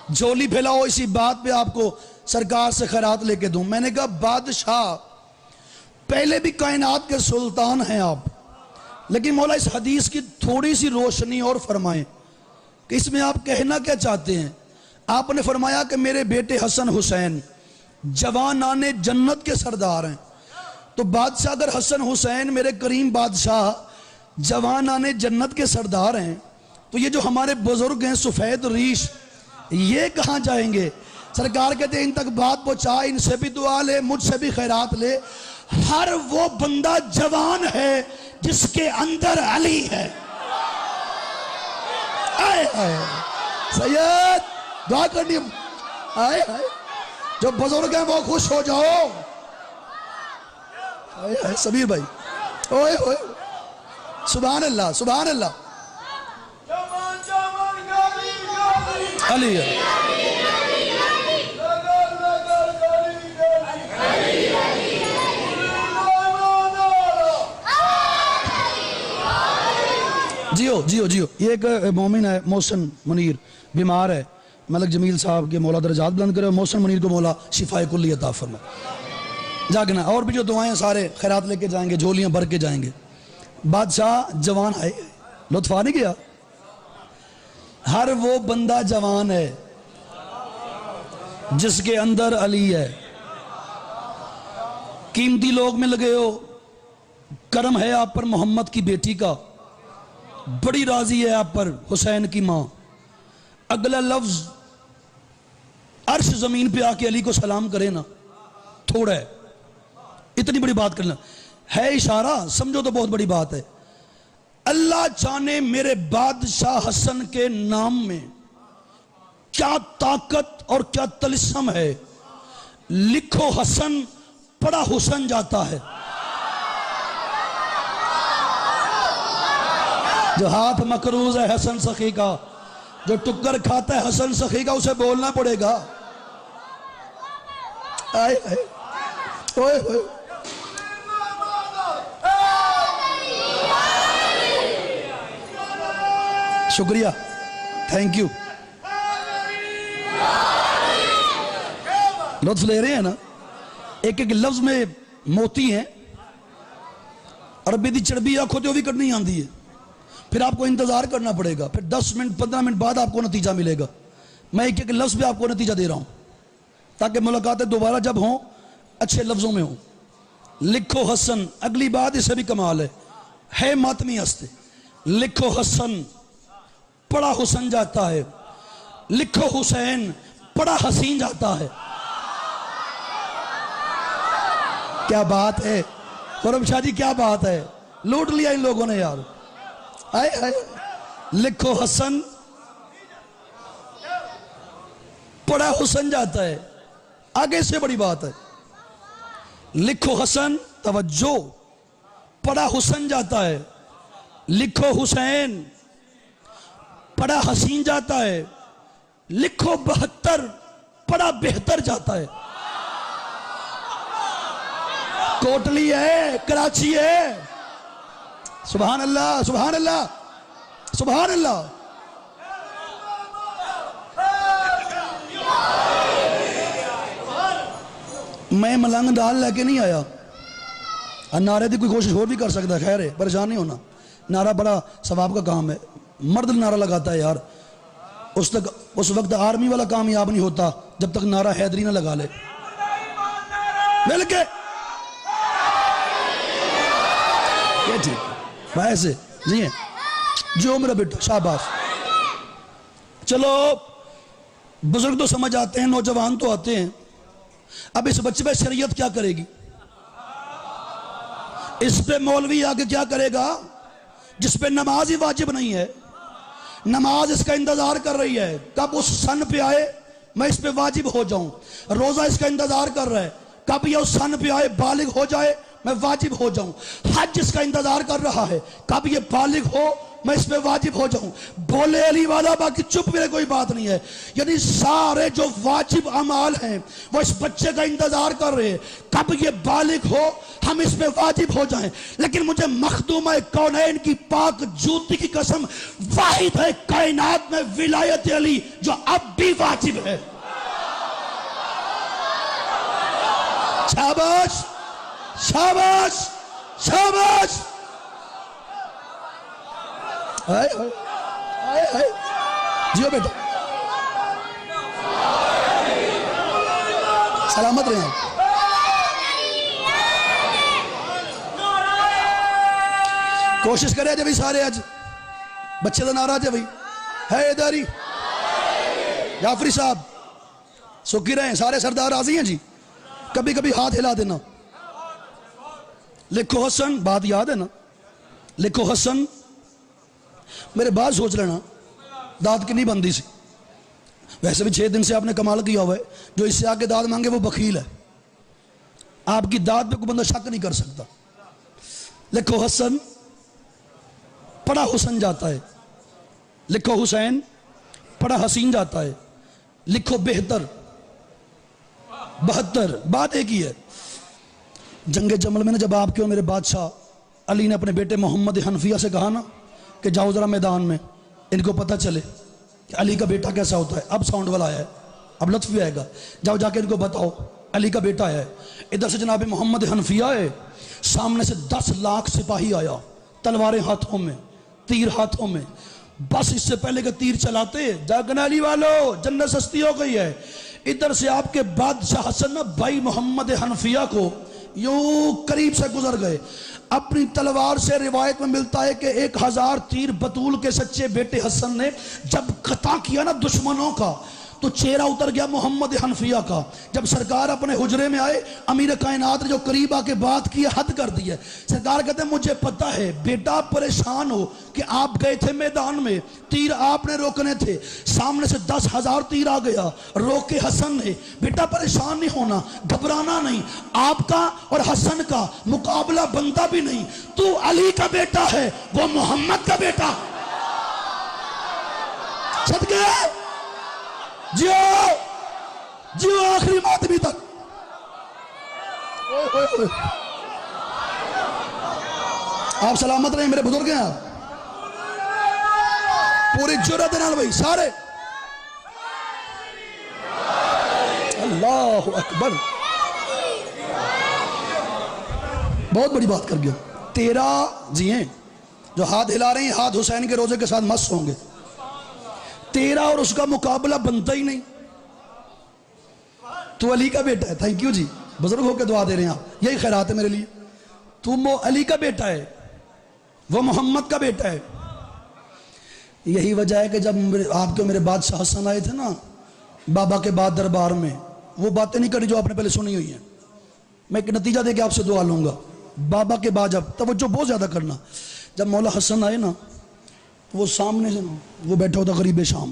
جھولی پھیلاؤ اسی بات پہ آپ کو سرکار سے خیرات لے کے دوں. میں نے کہا بادشاہ پہلے بھی کائنات کے سلطان ہیں آپ، لیکن مولا اس حدیث کی تھوڑی سی روشنی اور فرمائیں کہ اس میں آپ کہنا کیا چاہتے ہیں. آپ نے فرمایا کہ میرے بیٹے حسن حسین جوانان جنت کے سردار ہیں. تو بادشاہ اگر حسن حسین میرے کریم بادشاہ جوانان جنت کے سردار ہیں تو یہ جو ہمارے بزرگ ہیں سفید ریش یہ کہاں جائیں گے؟ سرکار کہتے ہیں ان تک بات پہنچا، ان سے بھی دعا لے، مجھ سے بھی خیرات لے. ہر وہ بندہ جوان ہے جس کے اندر علی ہے. آئے آئے سید دعا کرنی، آئے آئے جو بزرگ ہیں وہ خوش ہو جاؤ. آئے آئے سبیر بھائی، اوئے اوئے سبحان اللہ سبحان اللہ. علی ہے جیو جیو جیو. یہ ایک مومن ہے محسن منیر، بیمار ہے. ملک جمیل صاحب کے مولا درجات بلند کرے، محسن منیر کو مولا شفائے کلی عطا فرمائے. جاگنا اور بھی جو دعائیں سارے خیرات لے کے جائیں گے، جھولیاں بھر کے جائیں گے. بادشاہ جوان ہے، لطف آ نہیں گیا. ہر وہ بندہ جوان ہے جس کے اندر علی ہے. قیمتی لوگ میں لگے ہو، کرم ہے آپ پر محمد کی بیٹی کا، بڑی راضی ہے آپ پر حسین کی ماں. اگلا لفظ عرش زمین پہ آ کے علی کو سلام کرے نا، تھوڑا ہے، اتنی بڑی بات کرنا ہے اشارہ، سمجھو تو بہت بڑی بات ہے. اللہ جانے میرے بادشاہ حسن کے نام میں کیا طاقت اور کیا طلسم ہے. لکھو حسن پڑا حسن جاتا ہے. جو ہاتھ مقروض ہے حسن سخی کا، جو ٹکر کھاتا ہے حسن سخی کا، اسے بولنا پڑے گا. آئے آئے اوئے اوئے شکریہ، تھینک یو. لطف لے رہے ہیں نا. ایک ایک لفظ میں موتی ہیں. عربی دی چڑبی آنکھوں تو بھی کرنی آندی ہے. پھر آپ کو انتظار کرنا پڑے گا، پھر 10 منٹ 15 منٹ بعد آپ کو نتیجہ ملے گا. میں ایک ایک لفظ پہ آپ کو نتیجہ دے رہا ہوں تاکہ ملاقاتیں دوبارہ جب ہوں اچھے لفظوں میں ہوں. لکھو حسن، اگلی بات اسے بھی کمال ہے ماتمی ہستے. لکھو حسن پڑا حسن جاتا ہے، لکھو حسین پڑا حسین جاتا ہے. کیا بات ہے قرم شاہ جی، کیا بات ہے، لوٹ لیا ان لوگوں نے یار. آئے آئے لکھو حسن پڑا حسن جاتا ہے. آگے سے بڑی بات ہے. لکھو حسن، توجہ، پڑا حسن جاتا ہے. لکھو حسین پڑا حسین جاتا ہے. لکھو 72 پڑا بہتر جاتا ہے. کوٹلی ہے، کراچی ہے، سبحان اللہ سبحان اللہ سبحان اللہ. میں ملنگ ڈال لے کے نہیں آیا. نعرے دی کوئی کوشش اور بھی کر سکتا ہے, خیر ہے, پریشان نہیں ہونا. نعرہ بڑا ثواب کا کام ہے, مرد نعرہ لگاتا ہے یار. اس وقت آرمی والا کامیاب نہیں ہوتا جب تک نعرہ حیدری نہ لگا لے. مل کے یہ ٹھیک ایسے نہیں ہے جو میرا بیٹا, شاباش. چلو بزرگ تو سمجھ آتے ہیں, نوجوان تو آتے ہیں. اب اس بچے پہ شریعت کیا کرے گی؟ اس پہ مولوی آگے کیا کرے گا جس پہ نماز ہی واجب نہیں ہے؟ نماز اس کا انتظار کر رہی ہے کب اس سن پہ آئے میں اس پہ واجب ہو جاؤں. روزہ اس کا انتظار کر رہا ہے کب یہ اس سن پہ آئے بالغ ہو جائے میں واجب ہو جاؤں. حج اس کا انتظار کر رہا ہے کب یہ بالغ ہو میں اس پہ واجب ہو جاؤں. بولے علی والا, باقی چپ میرے کوئی بات نہیں ہے. یعنی سارے جو واجب اعمال ہیں وہ اس بچے کا انتظار کر رہے ہیں کب یہ بالغ ہو ہم اس پہ واجب ہو جائیں. لیکن مجھے مخدومہ کونین کی پاک جوتی کی قسم, واحد ہے کائنات میں ولایت علی جو اب بھی واجب ہے. شاباش شاباش شاباش. جیو بیٹا, سلامت رہے ہیں. کوشش کرے جب سارے آج بچے کا نعرہ جب ہے اداری جعفری صاحب سکی رہے ہیں, سارے سردار راضی ہیں جی. کبھی کبھی ہاتھ ہلا دینا. لکھو حسن, بات یاد ہے نا, لکھو حسن. میرے بات سوچ لینا داد کی نہیں بندی سی. ویسے بھی 6 دن سے آپ نے کمال کیا ہوا ہے, جو اس سے آگے داد مانگے وہ بخیل ہے. آپ کی داد پہ کوئی بندہ شک نہیں کر سکتا. لکھو حسن, پڑا حسن جاتا ہے. لکھو حسین, پڑا حسین جاتا ہے. لکھو بہتر, 72. بات ایک ہی ہے. جنگ جمل میں نے جب آپ کے اور میرے بادشاہ علی نے اپنے بیٹے محمد حنفیہ سے کہا نا کہ جاؤ ذرا میدان میں, ان کو پتہ چلے کہ علی کا بیٹا کیسا ہوتا ہے. اب ساؤنڈ والا آیا ہے, اب لطف بھی آئے گا. جاؤ جا کے ان کو بتاؤ علی کا بیٹا ہے. ادھر سے جناب محمد حنفیہ ہے, سامنے سے 10 لاکھ سپاہی آیا, تلواریں ہاتھوں میں, تیر ہاتھوں میں. بس اس سے پہلے کہ تیر چلاتے جاگنا علی والو جنت سستی ہو گئی ہے. ادھر سے آپ کے بادشاہ حسن بھائی محمد حنفیہ کو یوں قریب سے گزر گئے. اپنی تلوار سے روایت میں ملتا ہے کہ 1000 تیر بطول کے سچے بیٹے حسن نے جب قطع کیا نا دشمنوں کا تو چہرہ اتر گیا محمد حنفیہ کا. جب سرکار اپنے حجرے میں آئے, امیر کائنات نے جو قریب آ کے بات کی حد کر دی ہے. سرکار کہتے ہیں مجھے پتہ ہے بیٹا پریشان ہو کہ آپ گئے تھے میدان میں, تیر آپ نے روکنے تھے, سامنے سے 10,000 تیر آ گیا, روکے حسن نے. بیٹا پریشان نہیں ہونا, گھبرانا نہیں, آپ کا اور حسن کا مقابلہ بنتا بھی نہیں. تو علی کا بیٹا ہے, وہ محمد کا بیٹا. صدقے جیو جیو آخری ماتمی تک. آپ سلامت رہیں میرے بزرگ ہیں. آپ پوری جرات نال بھائی سارے اللہ اکبر. بہت بڑی بات کر گیا. 13 جی ہیں جو ہاتھ ہلا رہے ہیں, ہاتھ حسین کے روزے کے ساتھ مست ہوں گے. 13 اور اس کا مقابلہ بنتا ہی نہیں. تو علی کا بیٹا ہے. تھینک یو جی, بزرگ ہو کے دعا دے رہے ہیں آپ, یہی خیرات ہے میرے لیے. تو علی کا بیٹا ہے, وہ محمد کا بیٹا ہے. یہی وجہ ہے کہ جب آپ کے میرے بادشاہ حسن آئے تھے نا بابا کے بعد دربار میں, وہ باتیں نہیں کری جو آپ نے پہلے سنی ہوئی ہیں. میں ایک نتیجہ دے کے آپ سے دعا لوں گا. بابا کے بعد جب توجہ بہت زیادہ کرنا, جب مولا حسن آئے نا وہ سامنے سے وہ بیٹھا ہوتا غریب شام.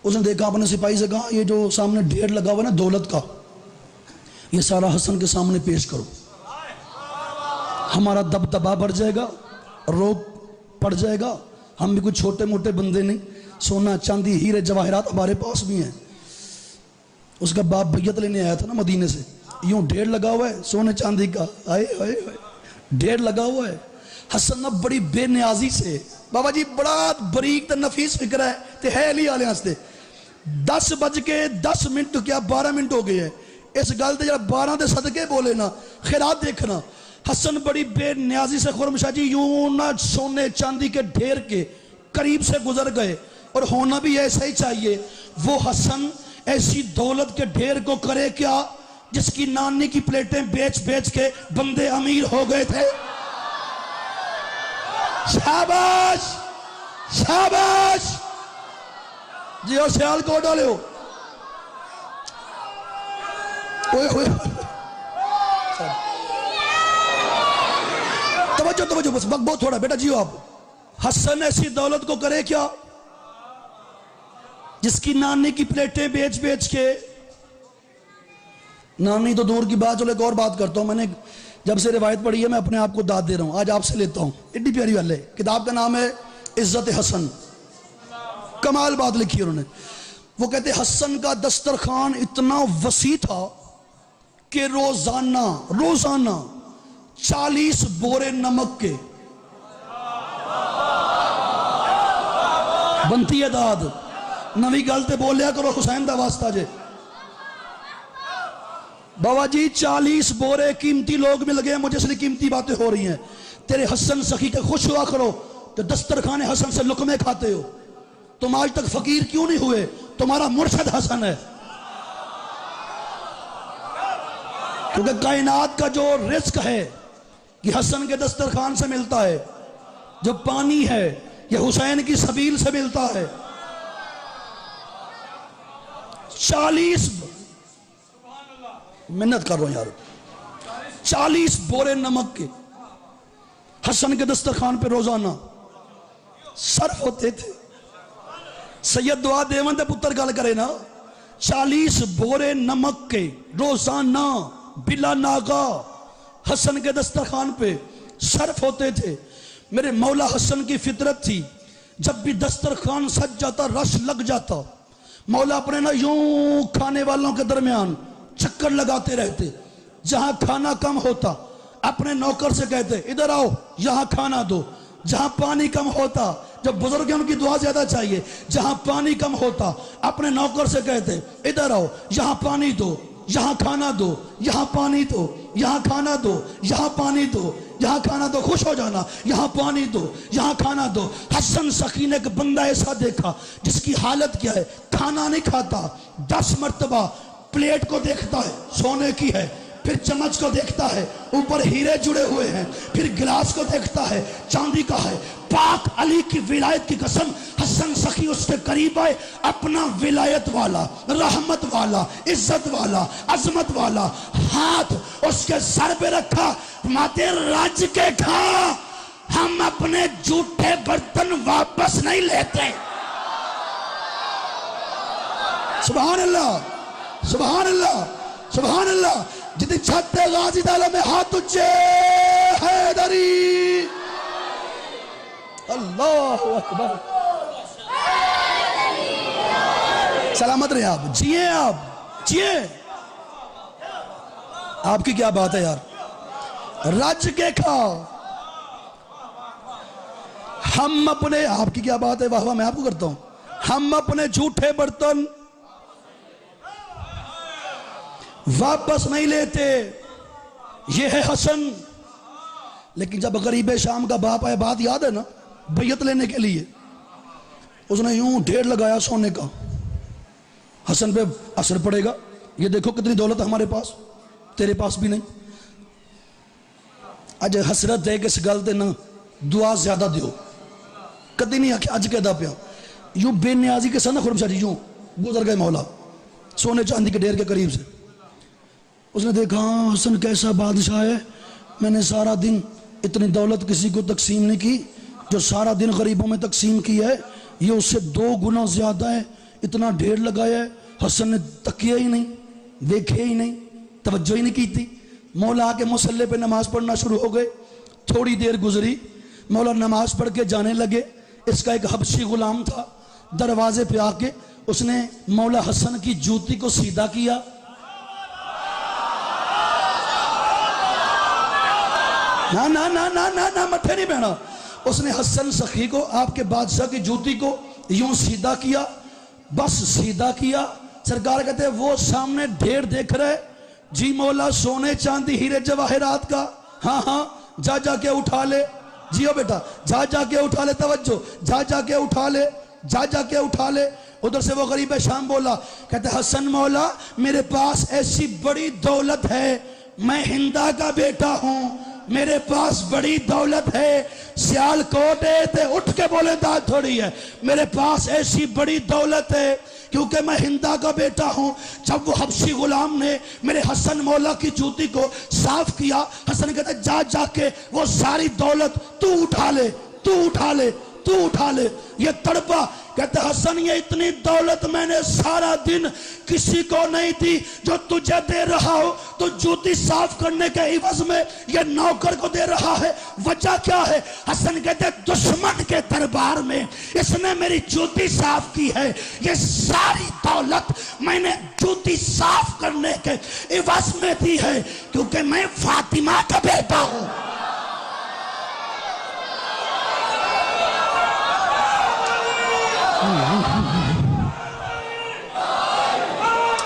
اس نے دیکھا, اپنے سپاہی سے کہا یہ جو سامنے ڈھیر لگا ہوا ہے نا دولت کا, یہ سارا حسن کے سامنے پیش کرو. ہمارا دبدبا بڑھ جائے گا, روب پڑ جائے گا. ہم بھی کچھ چھوٹے موٹے بندے نہیں, سونا چاندی ہیرے جواہرات ہمارے پاس بھی ہیں. اس کا باپ بیعت لینے آیا تھا نا مدینے سے, یوں ڈھیر لگا ہوا ہے سونے چاندی کا, آئے آئے آئے ڈھیر لگا ہوا ہے. حسن نہ بڑی بے نیازی سے بابا جی بڑا بریک تے نفیس فکر ہے تے ہے علی والے واسطے 10:10 کیا 12 منٹ ہو گئے ہیں اس گل تے جڑا 12 دے صدقے بولے نا خیرات دیکھنا حسن بڑی بے نیازی سے خرم شاہ جی یوں نہ سونے چاندی کے ڈھیر کے قریب سے گزر گئے اور ہونا بھی ایسا ہی چاہیے وہ حسن ایسی دولت کے ڈھیر کو کرے کیا جس کی نانی کی پلیٹیں بیچ بیچ کے بندے امیر ہو گئے تھے شاباش شاباش جی اور سیال کو ڈالے ہو توجہ بس وقت بہت تھوڑا بیٹا جیو آپ حسن ایسی دولت کو کرے کیا جس کی نانی کی پلیٹیں بیچ بیچ کے نانی تو دور کی بات چلو ایک اور بات کرتا ہوں میں نے جب سے روایت پڑھی ہے میں اپنے آپ کو داد دے رہا ہوں آج آپ سے لیتا ہوں ایڈی پیاری والے کتاب کا نام ہے عزت حسن کمال بات لکھی انہوں نے وہ کہتے حسن کا دسترخوان اتنا وسیع تھا کہ روزانہ 40 بورے نمک کے بنتی ہے داد نوی گلتے بول لیا کرو حسین دا واسطہ جے بابا جی 40 بورے قیمتی لوگ مل گئے مجھے اس لیے قیمتی باتیں ہو رہی ہیں تیرے حسن سخی کے خوش ہوا کرو تو دسترخوان حسن سے لقمے کھاتے ہو تم آج تک فقیر کیوں نہیں ہوئے تمہارا مرشد حسن ہے کیونکہ کائنات کا جو رزق ہے یہ حسن کے دسترخوان سے ملتا ہے جو پانی ہے یہ حسین کی سبیل سے ملتا ہے 40 محنت کر رہا ہوں یار 40 بورے نمک کے حسن کے دسترخوان پہ روزانہ صرف ہوتے تھے سید دعا دیوان دے پتر گل کرے نا 40 بورے نمک کے روزانہ بلا ناغا حسن کے دسترخوان پہ صرف ہوتے تھے میرے مولا حسن کی فطرت تھی جب بھی دسترخوان سج جاتا رش لگ جاتا مولا اپنے نا یوں کھانے والوں کے درمیان چکر لگاتے رہتے جہاں کھانا کم ہوتا اپنے نوکر سے کہتے ادھر آؤ یہاں کھانا دو جہاں پانی کم ہوتا جب بزرگ ہیں ان کی دعا زیادہ چاہیے جہاں پانی کم ہوتا اپنے نوکر سے کہتے ادھر آؤ یہاں پانی دو یہاں کھانا دو یہاں پانی دو یہاں کھانا دو یہاں پانی دو یہاں کھانا دو خوش ہو جانا یہاں پانی دو یہاں کھانا دو حسن سخی نے ایک بندہ ایسا دیکھا جس کی حالت کیا ہے کھانا نہیں کھاتا 10 مرتبہ پلیٹ کو دیکھتا ہے سونے کی ہے پھر چمچ کو دیکھتا ہے اوپر ہیرے جڑے ہوئے ہیں پھر گلاس کو دیکھتا ہے چاندی کا ہے پاک علی کی ولایت کی قسم حسن سخی اس کے قریب آئے اپنا ولایت والا رحمت والا عزت والا عظمت والا ہاتھ اس کے سر پہ رکھا ماتے راج کے کھا ہم اپنے جھوٹے برتن واپس نہیں لیتے سبحان اللہ سبحان اللہ سبحان اللہ جتنی چھتے غازی دالہ میں ہاتھ اچھے حیدری اللہ اکبر سلامت رہے آپ جیے آپ کی کیا بات ہے یار رج کے کھا ہم اپنے آپ کی کیا بات ہے واہ واہ میں آپ کو کرتا ہوں ہم اپنے جھوٹے برتن واپس نہیں لیتے یہ ہے حسن لیکن جب غریب شام کا باپ آئے بات یاد ہے نا بیعت لینے کے لیے اس نے یوں ڈھیر لگایا سونے کا حسن پہ اثر پڑے گا یہ دیکھو کتنی دولت ہے ہمارے پاس تیرے پاس بھی نہیں اج حسرت ہے کہ اس گل تے نہ دعا زیادہ دیو کدی نہیں آکے اج کہدا پیا یوں بے نیازی کے ساتھ خرم شاہ جی یوں گزر گئے مولا سونے چاندی کے ڈھیر کے قریب سے اس نے دیکھا حسن کیسا بادشاہ ہے میں نے سارا دن اتنی دولت کسی کو تقسیم نہیں کی جو سارا دن غریبوں میں تقسیم کی ہے یہ اس سے 2 گنا زیادہ ہے اتنا ڈھیر لگایا ہے حسن نے تکیا ہی نہیں دیکھے ہی نہیں توجہ ہی نہیں کی تھی مولا آ کے مصلی پہ نماز پڑھنا شروع ہو گئے تھوڑی دیر گزری مولا نماز پڑھ کے جانے لگے اس کا ایک حبشی غلام تھا دروازے پہ آ کے اس نے مولا حسن کی جوتی کو سیدھا کیا نا نا نا نا نا نا مٹھے نہیں پہنا. اس نے حسن سخی کو آپ کے بادشاہ کی جوتی کو یوں سیدھا کیا, بس سیدھا کیا. سرکار کہتے ہیں وہ سامنے ڈھیر دیکھ رہے, جی مولا سونے چاندی ہیرے جواہرات کا, ہاں ہاں جا جا کے اٹھا لے, جیو بیٹا جا جا کے اٹھا لے, توجہ جا جا کے اٹھا لے, جا جا کے اٹھا لے. ادھر سے وہ غریب شام بولا, کہتے ہیں حسن مولا میرے پاس ایسی بڑی دولت ہے, میں ہندا کا بیٹا ہوں, میرے پاس بڑی دولت ہے. سیال کوٹے تے اٹھ کے بولے داد تھوڑی ہے, میرے پاس ایسی بڑی دولت ہے کیونکہ میں ہندا کا بیٹا ہوں. جب وہ حبشی غلام نے میرے حسن مولا کی جوتی کو صاف کیا, حسن کہتے جا جا کے وہ ساری دولت تو اٹھا لے, تو اٹھا لے, تو اٹھا لے. یہ تڑپا, کہتے حسن یہ اتنی دولت میں نے سارا دن کسی کو نہیں دی جو تجھے دے رہا ہو, تو جوتی صاف کرنے کے عوض میں یہ نوکر کو دے رہا ہے, وجہ کیا ہے؟ حسن کہتے دشمن کے دربار میں اس نے میری جوتی صاف کی ہے, یہ ساری دولت میں نے جوتی صاف کرنے کے عوض میں دی ہے کیونکہ میں فاطمہ کا بیٹا ہوں.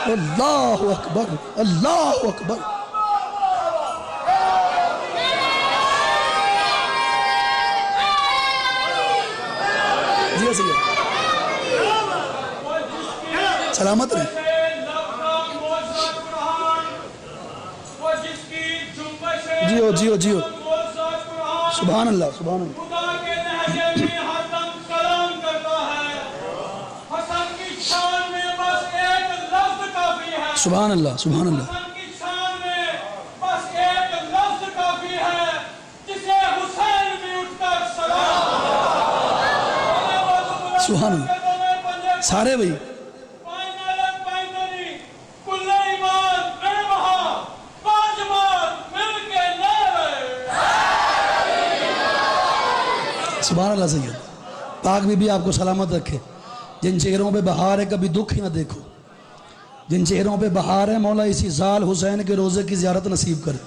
اللہ اکبر, اللہ اکبر. جی سید سلامت رہے. جیو جیو جیو, سبحان اللہ سبحان اللہ. سبحان اللہ سبحان اللہ. سبحان اللہ. سارے بھئی سبحان اللہ. سید پاک بی بی آپ کو سلامت رکھے. جن چہروں پہ بہار ہے کبھی دکھ ہی نہ دیکھو, جن چہروں پہ بہار ہے مولا اسی سال حسین کے روزے کی زیارت نصیب کرے.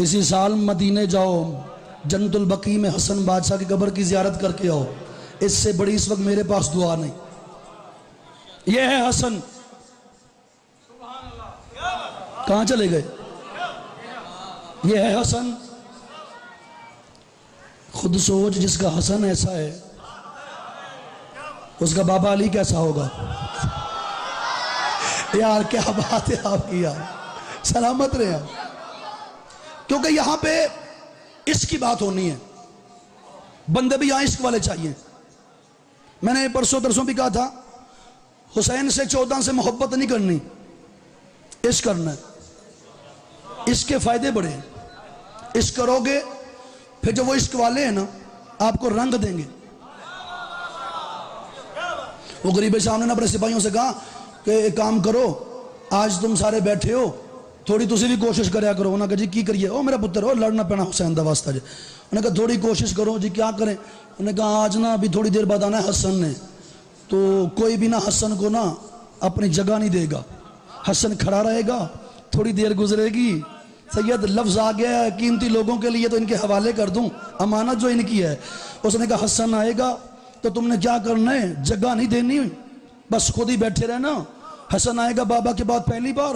اسی سال مدینے جاؤ, جنت البقیع میں حسن بادشاہ کی قبر کی زیارت کر کے آؤ. اس سے بڑی اس وقت میرے پاس دعا نہیں. یہ ہے حسن. کہاں چلے گئے؟ یہ ہے حسن. خود سوچ, جس کا حسن ایسا ہے اس کا بابا علی کیسا ہوگا؟ یار کیا بات ہے آپ کی یار, سلامت رہے آپ. کیونکہ یہاں پہ عشق کی بات ہونی ہے, بندے بھی یہاں عشق والے چاہیے. میں نے پرسوں ترسوں بھی کہا تھا حسین سے 14 سے محبت نہیں کرنی, عشق کرنا ہے. عشق کے فائدے بڑے ہیں. عشق کرو گے پھر جو وہ عشق والے ہیں نا آپ کو رنگ دیں گے. وہ غریب شام نے اپنے سپاہیوں سے کہا کہ ایک کام کرو, آج تم سارے بیٹھے ہو, تھوڑی تسی بھی کوشش کریا کرو. انہوں نے کہا جی کی کریے؟ او میرا پتر ہو, لڑنا پینا حسین دا واسطہ جی. انہوں نے کہا تھوڑی کوشش کرو. جی کیا کریں؟ انہوں نے کہا آج نا ابھی تھوڑی دیر بعد آنا ہے حسن نے, تو کوئی بھی نا حسن کو نا اپنی جگہ نہیں دے گا, حسن کھڑا رہے گا, تھوڑی دیر گزرے گی. سید لفظ آ گیا ہے قیمتی لوگوں کے لیے تو ان کے حوالے کر دوں, امانت جو ان کی ہے. اس نے کہا حسن آئے گا تو تم نے کیا کرنا ہے, جگہ نہیں دینی, بس خود ہی بیٹھے رہنا. حسن آئے گا بابا کے بعد پہلی بار,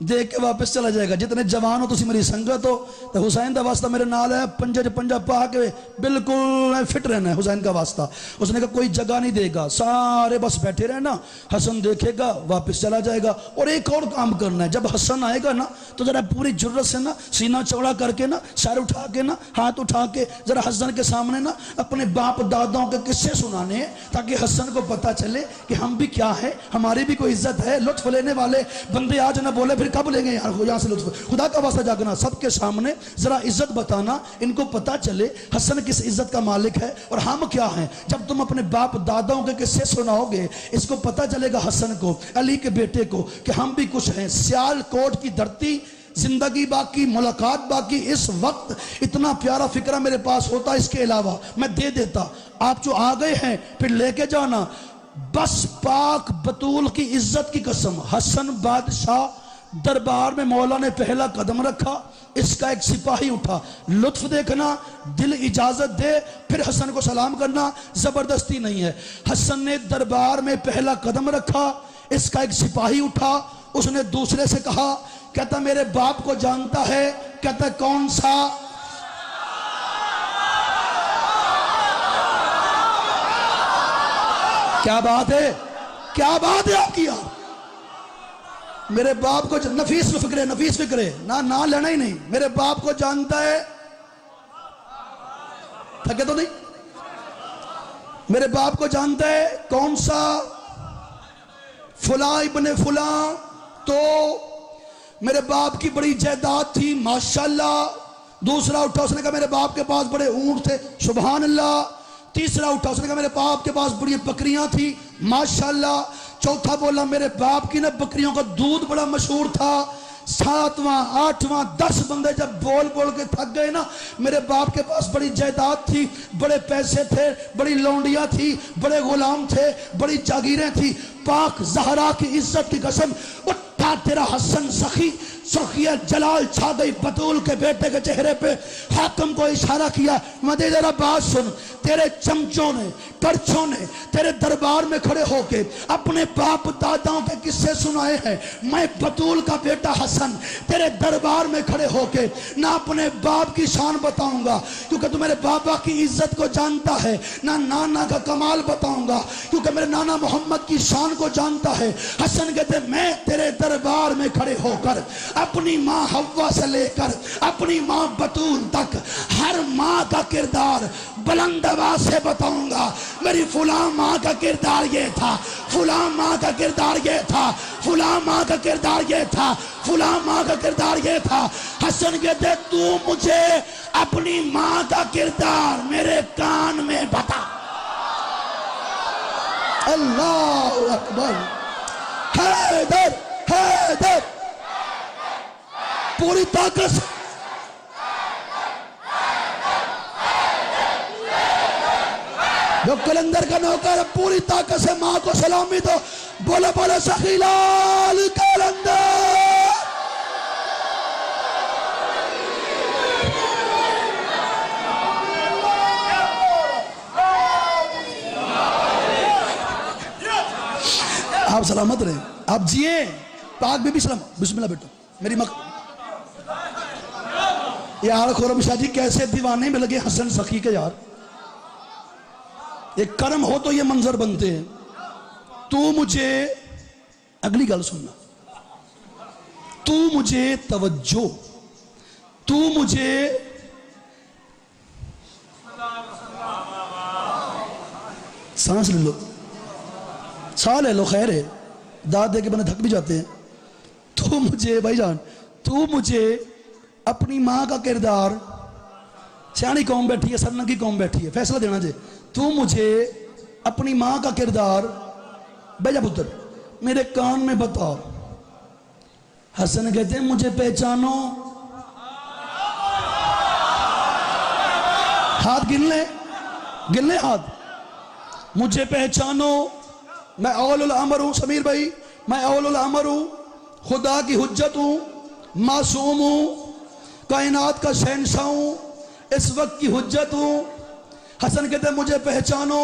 دیکھ کے واپس چلا جائے گا. جتنے جوان ہو تسی میری سنگت ہو, تو حسین دا واسطہ میرے نال ہے, پنجے پنجا پا کے بالکل فٹ رہنا ہے حسین کا واسطہ. اس نے کہا کوئی جگہ نہیں دے گا, سارے بس بیٹھے رہنا, حسن دیکھے گا واپس چلا جائے گا. اور ایک اور کام کرنا ہے, جب حسن آئے گا نا تو ذرا پوری جرت سے نا سینہ چوڑا کر کے نا, سر اٹھا کے نا, ہاتھ اٹھا کے ذرا حسن کے سامنے نا اپنے باپ داداؤں کے قصے سنانے ہیں, تاکہ حسن کو پتا چلے کہ ہم بھی کیا ہے, ہماری بھی کوئی عزت ہے. لطف لینے والے بندے آج نہ بولے پھر کب لیں گے یار یہاں سے لطف. خدا کا واسطہ جاگنا, سب کے سامنے ذرا عزت بتانا, ان کو پتا چلے حسن کس عزت کا مالک ہے اور ہم کیا ہیں. جب تم اپنے باپ داداؤں کے قصے سناؤ گے, اس کو پتا چلے گا حسن کو, علی کے بیٹے کو, کہ ہم بھی کچھ ہیں. سیال کوٹ کی دھرتی, زندگی باقی, ملاقات باقی. اس وقت اتنا پیارا فکرہ میرے پاس ہوتا, اس کے علاوہ میں دے دیتا. آپ جو آ گئے ہیں پھر لے کے جانا. بس پاک بطول کی عزت کی قسم, حسن بادشاہ دربار میں مولا نے پہلا قدم رکھا، اس کا ایک سپاہی اٹھا، لطف دیکھنا، دل اجازت دے، پھر حسن کو سلام کرنا، زبردستی نہیں ہے۔ حسن نے دربار میں پہلا قدم رکھا، اس کا ایک سپاہی اٹھا، اس نے دوسرے سے کہا، کہتا میرے باپ کو جانتا ہے؟ کہتا کون سا؟ کیا بات ہے، کیا بات ہے آپ کی یار؟ میرے باپ کو نفیس فکرے نہ لینا ہی نہیں، میرے باپ کو جانتا ہے؟ تھکے تو نہیں؟ میرے باپ کو جانتا ہے؟ کون سا؟ فلاں ابن فلاں۔ تو میرے باپ کی بڑی جائیداد تھی ماشاءاللہ۔ دوسرا اٹھا، اس نے کہا میرے باپ کے پاس بڑے اونٹ تھے سبحان اللہ۔ تیسرا اٹھا، اس نے کہا میرے باپ کے پاس بڑی بکریاں تھی ماشاءاللہ۔ چوتھا بولا میرے باپ کی نا بکریوں کا دودھ بڑا مشہور تھا۔ ساتواں، آٹھواں، 10 بندے جب بول کے تھک گئے نا، میرے باپ کے پاس بڑی جائیداد تھی، بڑے پیسے تھے، بڑی لونڈیاں تھی، بڑے غلام تھے، بڑی جاگیریں تھی، پاک زہرا کی عزت کی قسم اٹھا تیرا حسن سخی، سرخی جلال چھا گئی بطول کے بیٹے کے چہرے پہ۔ حاکم کو اشارہ کیا، مدے ذرا بات سن، تیرے چمچوں نے، کرچوں نے تیرے دربار میں کھڑے ہو کے اپنے باپ داداؤں کے قصے سنائے ہیں، میں بطول کا بیٹا حسن تیرے دربار میں کھڑے ہو کے نہ اپنے باپ کی شان بتاؤں گا کیونکہ تو میرے بابا کی عزت کو جانتا ہے، نہ نانا کا کمال بتاؤں گا کیونکہ میرے نانا محمد کی شان کو جانتا ہے۔ حسن کہتے میں تیرے دربار میں کھڑے ہو کر اپنی ماں حوا سے لے کر اپنی ماں بطول تک ہر ماں کا کردار بلند آواز سے بتاؤں گا۔ میری فلاں ماں کا کردار یہ تھا، فلاں ماں کا کردار یہ تھا، فلاں ماں کا کردار یہ تھا، فلاں ماں کا کردار یہ تھا۔ حسن کہتے تو مجھے اپنی ماں کا کردار میرے کان میں بتا۔ اللہ اکبر، حیدر حیدر، پوری طاقت سے جو کلندر کا نوکر ہے پوری طاقت سے ماں کو سلامی دو، بولو بولو سخی لال کلندر۔ آپ سلامت رہے، آپ جیے، پاک بی بی سلام، بسم اللہ بیٹو میری یار خورم شاہ جی کیسے دیوانے میں لگے حسن سخی کے یار، ایک کرم ہو تو یہ منظر بنتے ہیں۔ تو مجھے اگلی گل سننا، تو مجھے توجہ، تو مجھے سانس لے لو، ساہ لے لو، خیر ہے، داد دے کے بنے تھک بھی جاتے ہیں۔ تو مجھے بھائی جان، تو مجھے اپنی ماں کا کردار، سیانی قوم بیٹھی ہے، سرنگی قوم بیٹھی ہے، فیصلہ دینا جے، تو مجھے اپنی ماں کا کردار بیجا پتر میرے کان میں بتا۔ حسن کہتے ہیں مجھے پہچانو، ہاتھ گن لیں ہاتھ، مجھے پہچانو، میں اول الامر ہوں سمیر بھائی، میں اول الامر ہوں، خدا کی حجت ہوں، معصوم ہوں، کائنات کا شہنشاہ ہوں، اس وقت کی حجت ہوں۔ حسن کہتے ہیں مجھے پہچانو،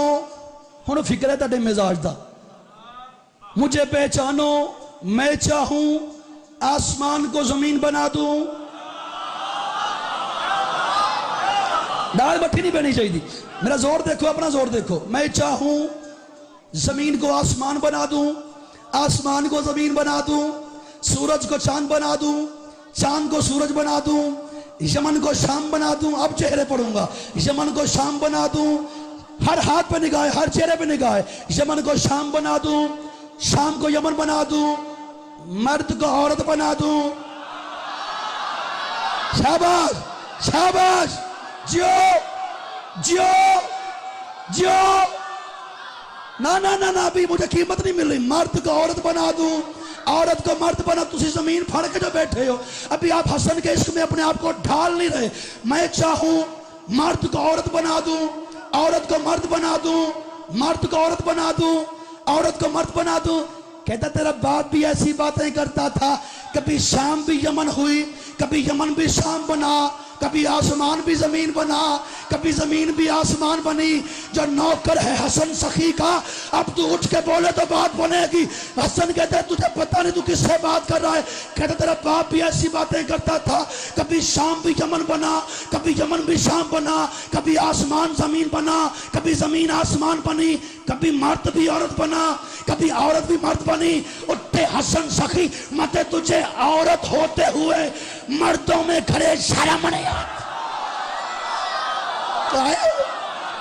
ہن فکر ہے تاڈے مزاج دا، مجھے پہچانو، میں چاہوں آسمان کو زمین بنا دوں۔ ڈال بٹھی نہیں بنی چاہیے، میرا زور دیکھو، اپنا زور دیکھو، میں چاہوں زمین کو آسمان بنا دوں، آسمان کو زمین بنا دوں، سورج کو چاند بنا دوں، چاند کو سورج بنا دوں، یمن کو شام بنا دوں، اب چہرے پڑھوں گا، یمن کو شام بنا دوں، ہر ہاتھ پہ نگاہ، ہر چہرے پہ نگاہ، یمن کو شام بنا دوں، شام کو یمن بنا دوں، مرد کو عورت بنا دوں۔ شاباش شاباش، جیو جیو جیو، نا ابھی مجھے قیمت نہیں مل رہی، مرد کو عورت بنا دوں، عورت کو مرد بنا، تسی زمین پھڑ کے جو بیٹھے ہو، ابھی آپ حسن کے عشق میں اپنے آپ کو ڈھال نہیں رہے۔ میں چاہوں مرد کو عورت بنا دوں، عورت کو مرد بنا دوں، مرد کو عورت بنا دوں، عورت کو مرد بنا دوں۔ کہتا تیرا باپ بھی ایسی باتیں کرتا تھا، کبھی شام بھی یمن ہوئی، کبھی یمن بھی شام بنا، کبھی آسمان بھی زمین بنا، کبھی زمین بھی آسمان بنی۔ جو نوکر ہے حسن سخی کا، اب تو اٹھ کے بولے تو بات بنے گی۔ حسن کہتے ہیں تجھے پتہ نہیں تو کس سے بات کر رہا ہے؟ کہتے تیرا باپ بھی ایسی باتیں کرتا تھا۔ کبھی شام بھی یمن بنا، کبھی یمن بھی شام بنا، کبھی آسمان زمین بنا، کبھی زمین آسمان بنی، کبھی مرد بھی عورت بنا، کبھی عورت بھی مرد بنی۔ اٹھے حسن سخی، مت تجھے عورت ہوتے ہوئے مردوں میں کھڑے شرم نہیں آتی؟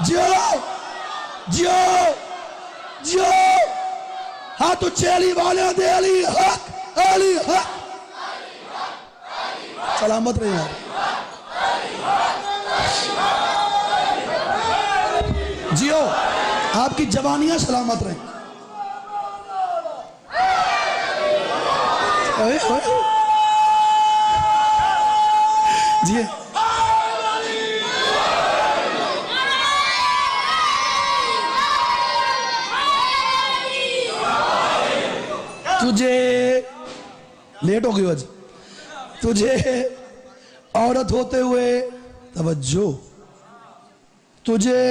جیو جیو جیو، ہاں تو چیلی والے دے علی حق، علی حق، سلامت رہے ہیں جیو، آپ کی جوانیاں سلامت رہیں۔ جی تجھے لیٹ ہو گئی آج، تجھے عورت ہوتے ہوئے، توجہ، تجھے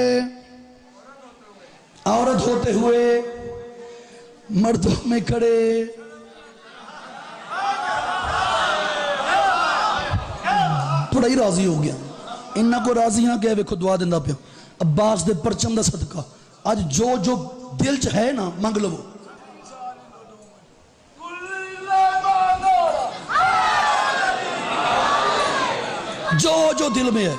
عورت ہوتے ہوئے مردوں میں کھڑے تھوڑا ہی راضی ہو گیا، انہاں کو راضی نہ کہے ویکھو دعا دیندا پیا عباس دے پرچم دا صدقہ۔ آج جو دل چ ہے نا منگ لو، جو دل میں ہے،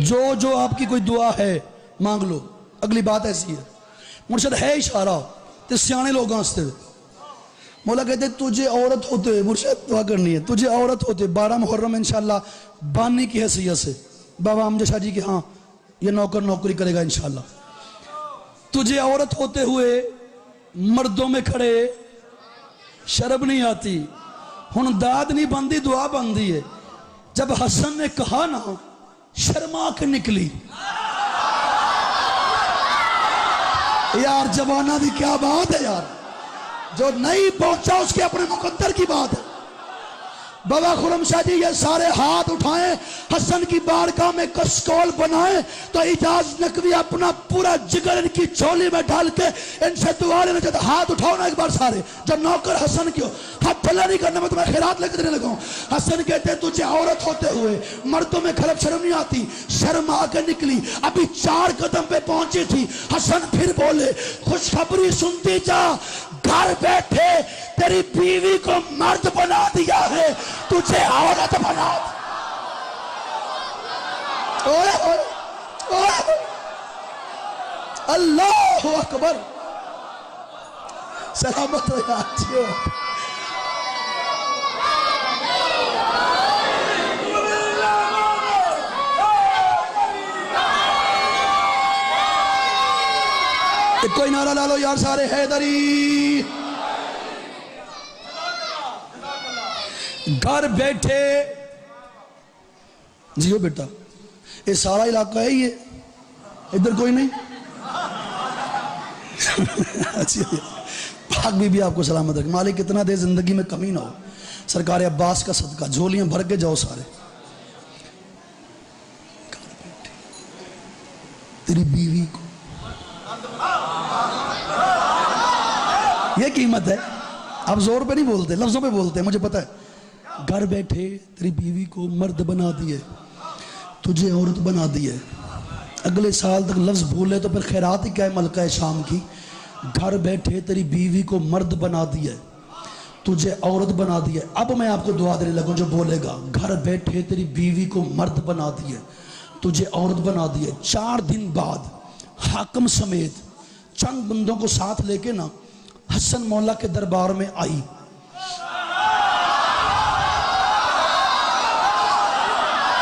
جو آپ کی کوئی دعا ہے مانگ لو۔ اگلی بات ایسی ہے، مرشد ہے اشارہ تے سیانے لوگاں واسطے۔ مولا کہتے تجھے عورت ہوتے ہوئے، مرشد دعا کرنی ہے، تجھے عورت ہوتے 12 محرم انشاءاللہ بانی کی حیثیت سے بابا امجد شاہ جی کہ ہاں یہ نوکر نوکری کرے گا انشاءاللہ، تجھے عورت ہوتے ہوئے مردوں میں کھڑے شرم نہیں آتی۔ ہن داد نہیں بندی، دعا بندی ہے۔ جب حسن نے کہا نا شرما کے نکلی، یار جوانہ دی کیا بات ہے یار، جو نہیں پہنچا اس کے اپنے مقدر کی بات ہے۔ بابا خرم شاہ جی یہ سارے ہاتھ اٹھائیں، حسن کی بارگاہ میں کسکول بنائیں تو اجاز نقوی اپنا پورا جگر ان کی جھولی میں ڈال کے ان سے دعا لینا چاہتا۔ ہاتھ اٹھاؤ نا ایک بار سارے، جب نوکر حسن کیوں ہاتھ پھلا نہیں کرنا، میں تمہیں خیرات لے کے دینے لگا ہوں۔ حسن کہتے ہیں تجھے عورت ہوتے ہوئے مردوں میں کھڑب شرم نہیں آتی، شرم آ کے نکلی، ابھی 4 قدم پہ پہنچی تھی۔ حسن پھر بولے خوشخبری سنتی جا، گھر بیٹھے تیری بیوی کو مرد بنا دیا ہے، تجھے عورت بنا دیا۔ اللہ اکبر، سلامت رہا جیو۔ کوئی نعرہ لا لو یار سارے، حیدری۔ گھر بیٹھے جیو بیٹا، یہ سارا علاقہ ہے یہ، ادھر کوئی نہیں؟ پاک بی بی آپ کو سلامت رکھ، مالک اتنا دے زندگی میں کمی نہ ہو، سرکار عباس کا صدقہ، جھولیاں بھر کے جاؤ سارے۔ تیری بیوی کو، یہ قیمت ہے، آپ زور پہ نہیں بولتے، لفظوں پہ بولتے ہیں، مجھے پتہ ہے۔ گھر بیٹھے تیری بیوی کو مرد بنا دیے، تجھے عورت بنا دیے۔ اگلے سال تک لفظ بھولے تو پھر خیرات ہی کیا ہے ملکہ شام کی۔ گھر بیٹھے تیری بیوی کو مرد بنا دیے، تجھے عورت بنا دیے۔ اب میں آپ کو دعا دینے لگوں جو بولے گا، گھر بیٹھے تیری بیوی کو مرد بنا دیے، تجھے عورت بنا دیے۔ 4 دن بعد حاکم سمیت چند بندوں کو ساتھ لے کے نا حسن مولا کے دربار میں آئی۔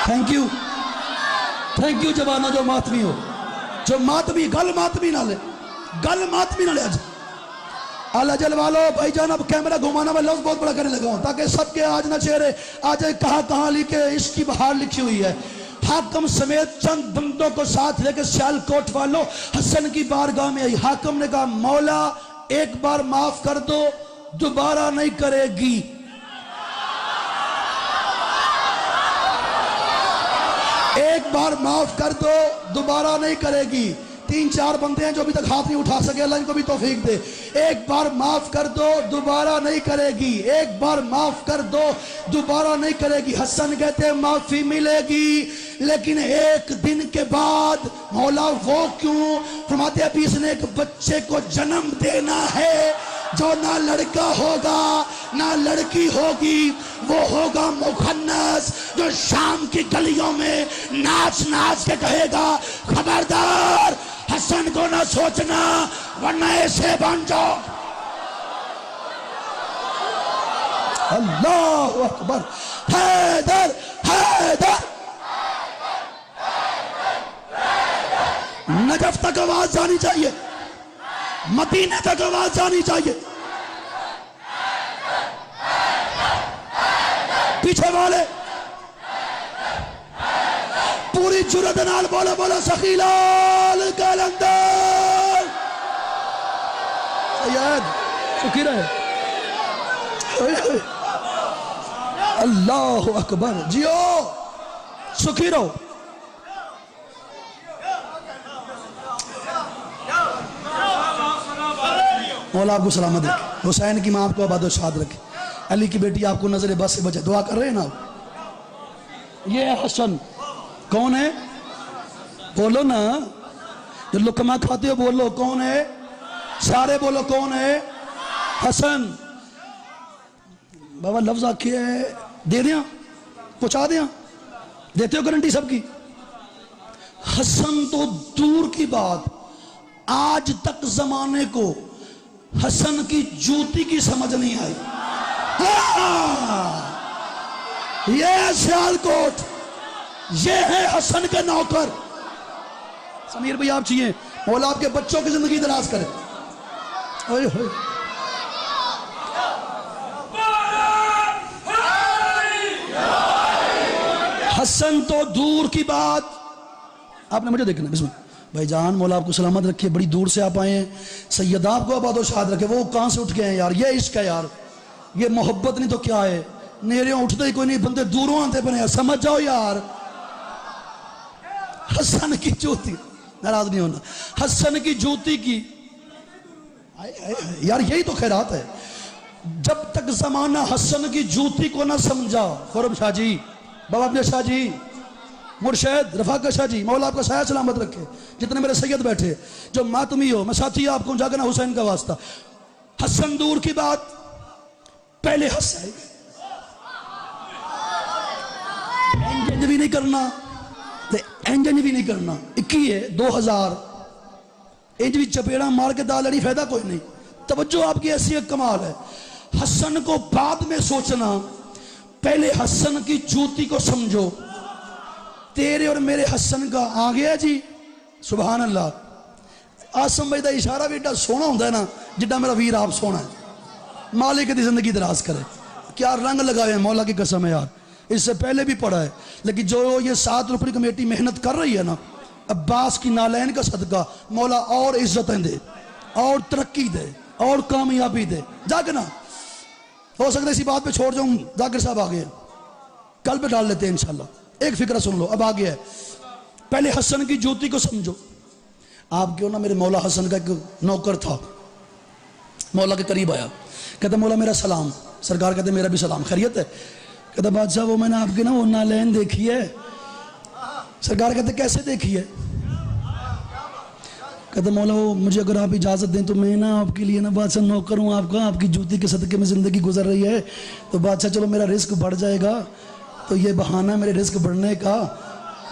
تھینک یو جوانہ جو ماتمی ہو، جو ماتمی گل ماتمی نہ لے، گل ماتمی نہ لے۔ آج اللہ جل والو بھائی جان اب کیمرہ گھمانا میں لفظ بہت بڑا کرنے لگا ہوں تاکہ سب کے آج نہ چہرے آج کہاں لکھے اس کی بہار لکھی ہوئی ہے۔ حاکم سمیت چند بندوں کو ساتھ لے کے سیالکوٹ والوں حسن کی بارگاہ میں آئی۔ حاکم نے کہا مولا ایک بار معاف کر دو، دوبارہ نہیں کرے گی. ایک بار معاف کر دو دوبارہ نہیں کرے گی. 3-4 بندے ہیں جو ابھی تک ہاتھ نہیں اٹھا سکے, اللہ ان کو بھی توفیق دے. ایک بار معاف کر دو دوبارہ نہیں کرے گی. ایک بار معاف کر دو دوبارہ نہیں کرے گی. حسن کہتے ہیں معافی ملے گی لیکن ایک دن کے بعد. مولا وہ کیوں؟ فرماتے ہیں اس نے ایک بچے کو جنم دینا ہے جو نہ لڑکا ہوگا نہ لڑکی ہوگی. وہ ہوگا مخنث جو شام کی گلیوں میں ناچ ناچ کے کہے گا خبردار حسن کو نہ سوچنا ورنہ ایسے بن جاؤ. اللہ اکبر. حیدر حیدر. نجف تک آواز جانی چاہیے, مدینے تک آواز جانی چاہیے. پیچھے والے پوری جرت نال بولو بولو سخی لال کلندر. سید سکھی رہے. اللہ اکبر. جیو سکھی رہو. مولا آپ کو سلامت رکھے, حسین کی ماں آپ کو آباد و شاد رکھے, علی کی بیٹی آپ کو نظر بس سے بچے. دعا کر رہے ہیں نا. یہ ہے حسن. کون ہے؟ بولو نا. جو لقمہ کھاتے ہو بولو کون ہے. سارے بولو کون ہے. حسن. بابا لفظ آکھے دے دیا پہنچا دیا. دیتے ہو گارنٹی سب کی. حسن تو دور کی بات, آج تک زمانے کو حسن کی جوتی کی سمجھ نہیں آئی. یہ سیالکوٹ, یہ ہے حسن کے نوکر. سمیر بھئی آپ چاہیے مولا آپ کے بچوں کی زندگی دراز کرے. حسن تو دور کی بات. آپ نے مجھے دیکھنا. بسم اللہ. بھائی جان مولا آپ کو سلامت رکھے, بڑی دور سے آپ آئے ہیں. سید آپ کو آباد و شاد رکھے. وہ کہاں سے اٹھ گئے ہیں یار. یہ عشق ہے یار, یہ محبت نہیں تو کیا ہے. نیریوں اٹھتے ہی کوئی نہیں, بندے دوروں آتے بنے. سمجھ جاؤ یار. حسن کی جوتی, ناراض نہیں ہونا, حسن کی جوتی کی یار یہی تو خیرات ہے. جب تک زمانہ حسن کی جوتی کو نہ سمجھا. خورم شاہ جی, بابا عبد شاہ جی, مرشد رفاقہ شاہ جی, مولا آپ کا سایہ سلامت رکھے. جتنے میرے سید بیٹھے جو ماتمی ہو, میں ساتھی آپ کو جاگنا حسین کا واسطہ. حسن دور کی بات, پہلے حسین انجن بھی نہیں کرنا, انجن بھی نہیں کرنا. 21 انج بھی چپیڑا مار کے دال لڑی, فائدہ کوئی نہیں. توجہ آپ کی ایسی ایک کمال ہے. حسن کو بعد میں سوچنا, پہلے حسن کی جوتی کو سمجھو. تیرے اور میرے حسن کا آ گیا جی. سبحان اللہ. آسم بھائی دا اشارہ بھی ایڈا سونا ہوتا ہے نا جڈا میرا ویر آپ سونا ہے. مالک دی زندگی دراز کرے. کیا رنگ لگائے ہیں مولا کی قسم ہے یار. اس سے پہلے بھی پڑھا ہے, لیکن جو یہ 7 رکن کمیٹی محنت کر رہی ہے نا, عباس کی نالین کا صدقہ مولا اور عزتیں دے, اور ترقی دے, اور کامیابی دے. جاگنا ہو سکتا ہے اسی بات پہ چھوڑ جاؤں. ذاکر صاحب آگے کل پہ ڈال لیتے ہیں انشاءاللہ. ایک فکرہ سن لو, اب آگے ہے. پہلے حسن کی جوتی کو سمجھو. آپ کیوں نہ میرے مولا حسن کا ایک نوکر تھا, مولا کے قریب آیا, کہتا مولا میرا سلام. سرکار کہتے میرا بھی سلام, خیریت ہے؟ کہتا بادشاہ وہ میں نے آپ کی نا وہ نالین دیکھی ہے. سرکار کہتے کیسے دیکھی ہے؟ کہتا مولا وہ مجھے اگر آپ اجازت دیں تو میں نا آپ کے لیے نا بادشاہ نوکر ہوں آپ کا, آپ کی جوتی کے صدقے میں زندگی گزر رہی ہے. تو بادشاہ چلو میرا رزق بڑھ جائے گا, تو یہ بہانہ میرے رزق بڑھنے کا.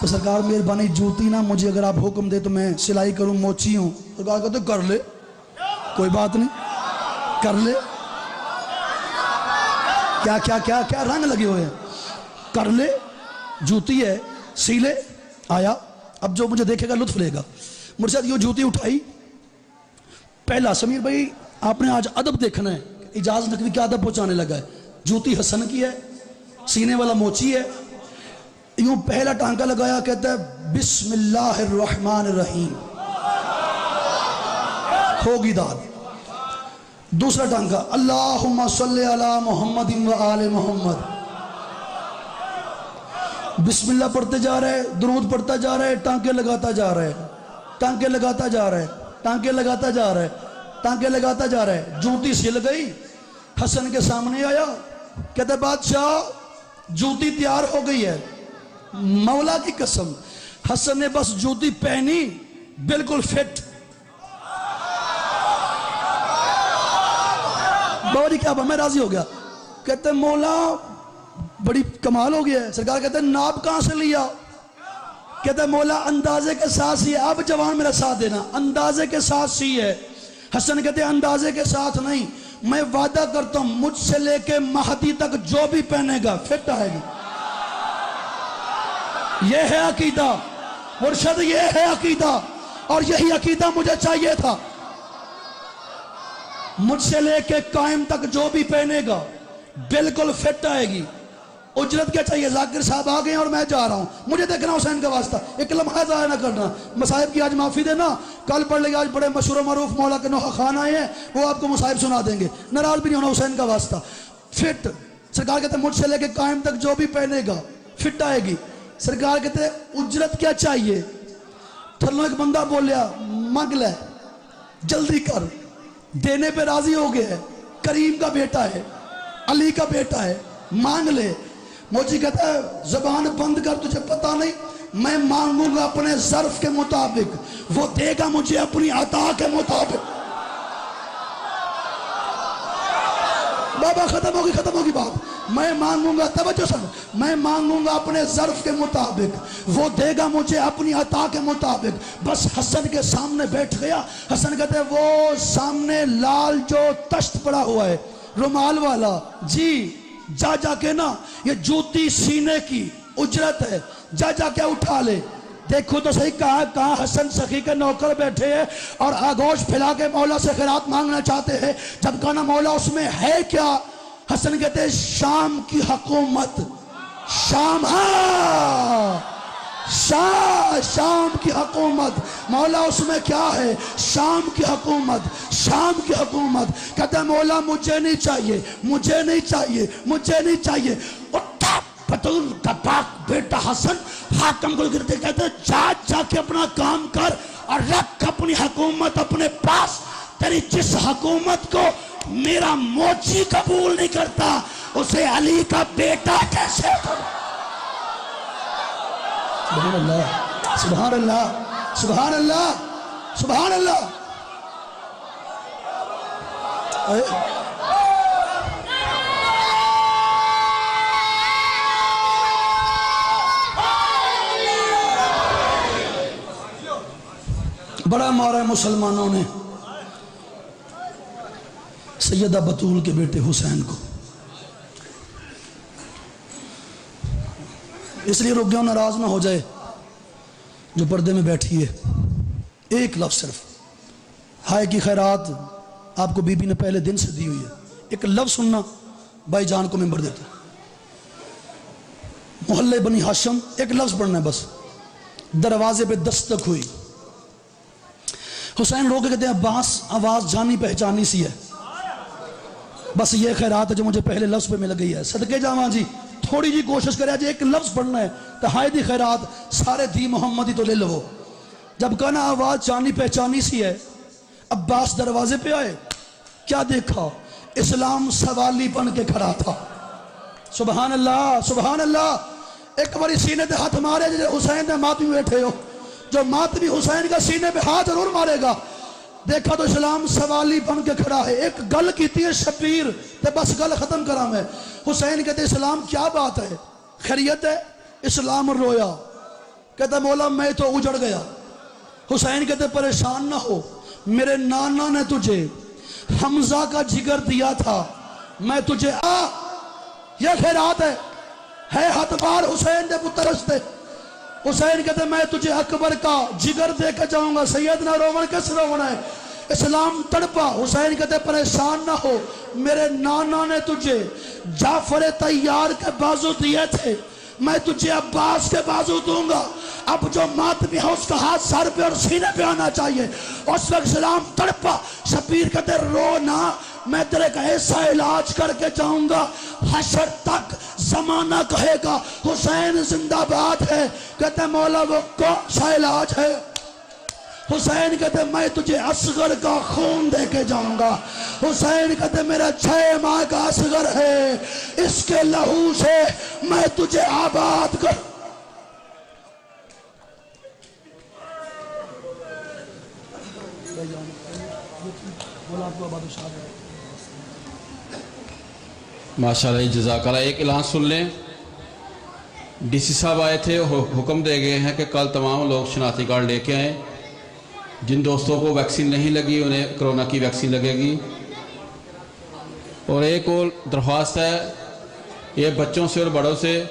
تو سرکار مہربانی جوتی نا مجھے اگر آپ حکم دے تو میں سلائی کروں, موچی ہوں. سرکار کہتے کر لے, کوئی بات نہیں, کر لے. کیا کیا کیا کیا رنگ لگے ہوئے ہیں. کر لے, جوتی ہے, سیلے. آیا, اب جو مجھے دیکھے گا لطف لے گا. مرشد یہ جوتی اٹھائی. پہلا سمیر بھائی آپ نے آج ادب دیکھنا ہے, اجاز نقوی کیا ادب پہنچانے لگا ہے. جوتی حسن کی ہے, سینے والا موچی ہے. یوں پہلا ٹانکا لگایا, کہتا ہے بسم اللہ الرحمن الرحیم. ہوگی داد. دوسرا ٹانکا اللہم صلی علی محمد و آل محمد. بسم اللہ پڑھتے جا رہے، درود پڑھتا جا رہے، ٹانکے لگاتا جا رہے، ٹانکے لگاتا جا رہے، ٹانکے لگاتا جا رہے، ٹانکے لگاتا جا رہے. جوتی سل گئی، حسن کے سامنے آیا، کہتے بادشاہ جوتی تیار ہو گئی ہے. مولا کی قسم، حسن نے بس جوتی پہنی، بالکل فٹ. بابا جی کیا میں راضی ہو گیا. کہتے مولا بڑی کمال ہو گیا ہے. سرکار کہتے ناپ کہاں سے لیا؟ کہتے مولا اندازے کے ساتھ سی ہے. اب جوان میرا ساتھ دینا، اندازے کے ساتھ سی ہے. حسن کہتے اندازے کے ساتھ نہیں، میں وعدہ کرتا ہوں مجھ سے لے کے مہدی تک جو بھی پہنے گا فٹ آئے گی. یہ ہے عقیدہ مرشد، یہ ہے عقیدہ، اور یہی عقیدہ مجھے چاہیے تھا. مجھ سے لے کے قائم تک جو بھی پہنے گا بالکل فٹ آئے گی. اجرت کیا چاہیے؟ ذاکر صاحب آ گئے ہیں اور میں جا رہا ہوں، مجھے دیکھنا حسین کا واسطہ، ایک لمحہ ضائع نہ کرنا. مصائب کی آج معافی دینا، کل پڑھ لے گا. آج بڑے مشہور و معروف مولا کے نوحہ خان آئے ہیں، وہ آپ کو مصائب سنا دیں گے. ناراض بھی نہیں ہونا حسین کا واسطہ. فٹ، سرکار کہتے ہیں مجھ سے لے کے قائم تک جو بھی پہنے گا فٹ آئے گی. سرکار کہتے ہیں اجرت کیا چاہیے؟ تھلوں ایک بندہ بولیا مانگ لے، جلدی کر. دینے پہ راضی ہو گیا ہے، کریم کا بیٹا ہے، علی کا بیٹا ہے، مانگ لے. موجی کہتا ہے زبان بند کر، تجھے پتا نہیں میں مانگوں گا اپنے ظرف کے مطابق، وہ دے گا مجھے اپنی عطا کے مطابق. بابا ختم ہوگی بات. میں مانگوں گا، توجہ سن، میں مانگوں گا اپنے ظرف کے مطابق، وہ دے گا مجھے اپنی عطا کے مطابق. بس حسن کے سامنے بیٹھ گیا. حسن کہتے ہیں وہ سامنے لال جو تشت پڑا ہوا ہے رومال والا، جی جا کے نا یہ جوتی سینے کی اجرت ہے، جا کے اٹھا لے. دیکھو تو صحیح کہاں حسن سخی کے نوکر بیٹھے ہیں اور آگوش پھیلا کے مولا سے خیرات مانگنا چاہتے ہیں. جب کہا نا مولا اس میں ہے کیا؟ حسن کہتے ہیں شام کی حکومت. شام، ہاں شام کی حکومت. مولا اس میں کیا ہے؟ شام کی حکومت، شام کی حکومت. کہتے ہیں مولا مجھے نہیں چاہیے، مجھے نہیں چاہیے، مجھے نہیں چاہیے. اٹھا بطول کا پاک بیٹا حسن حاکم کو گرتے کہتے ہیں جا کے اپنا کام کر اور رکھ اپنی حکومت اپنے پاس. تیری جس حکومت کو میرا موچی قبول نہیں کرتا اسے علی کا بیٹا کیسے؟ سبحان اللہ، سبحان اللہ، سبحان اللہ، سبحان اللہ. بڑا مارا ہے مسلمانوں نے سیدہ بطول کے بیٹے حسین کو. اس لیے رک گیا ہوں، ناراض نہ ہو جائے جو پردے میں بیٹھی ہے. ایک لفظ صرف، ہائے کی خیرات آپ کو بی بی نے پہلے دن سے دی ہوئی ہے. ایک لفظ سننا، بھائی جان کو ممبر دیتا. محلے بنی ہاشم، ایک لفظ پڑھنا ہے بس. دروازے پہ دستک ہوئی. حسین رو کے کہتے ہیں عباس آواز جانی پہچانی سی ہے، بس یہ خیرات ہے جو مجھے پہلے لفظ پہ مل گئی ہے. صدقے جاواں جی تھوڑی جی کوشش کرے جی ایک لفظ پڑھنا ہے تو ہائے دی خیرات سارے دی محمدی تو لے لو. جب کہنا آواز جانی پہچانی سی ہے، عباس دروازے پہ آئے. کیا دیکھا؟ اسلام سوالی بن کے کھڑا تھا. سبحان اللہ، سبحان اللہ. ایک باری سینے دے ہاتھ مارے جیسے حسین دے ماتمی بیٹھے ہو، جو ماتمی حسین کا سینے پہ ہاتھ ضرور مارے گا. دیکھا تو اسلام سوالی بن کے کھڑا ہے. ایک گل کیتی ہے شبیر تے بس گل ختم کرا میں. حسین کہتے اسلام کیا بات ہے، خیریت ہے؟ اسلام رویا، کہتا مولا میں تو اجڑ گیا. حسین کہتے پریشان نہ ہو، میرے نانا نے تجھے حمزہ کا جگر دیا تھا، میں تجھے یہ خیرات ہے ہاتھ بار حسین دے پتر رستے. حسین کہتے میں تجھے اکبر کا جگر دے کے جاؤں گا. سیدنا رومن کس رومن ہے؟ اسلام تڑپا. حسین کہتے پریشان نہ ہو، میرے نانا نے تجھے جعفر طیار کے بازو دیے تھے، میں تجھے عباس کے بازو دوں گا. اب جو ماتمی ہے اس کا ہاتھ سر پہ اور سینے پہ آنا چاہیے. اس وقت اسلام تڑپا. شبیر کہتے رو نہ، میں تیرے کا ایسا علاج کر کے جاؤں گا حشر تک زمانہ کہے گا حسین زندہ باد ہے. کہتے مولا وہ کون سا علاج ہے؟ حسین کہتے میں تجھے اصغر کا خون دے کے جاؤں گا. حسین کہتے میرا 6 ماہ کا اصغر ہے، اس کے لہو سے میں تجھے آباد کر. ماشاءاللہ جزاک اللہ. ایک اعلان سن لیں. ڈی سی صاحب آئے تھے، حکم دے گئے ہیں کہ کل تمام لوگ شناختی کارڈ لے کے آئیں. جن دوستوں کو ویکسین نہیں لگی انہیں کرونا کی ویکسین لگے گی. اور ایک اور درخواست ہے یہ بچوں سے اور بڑوں سے،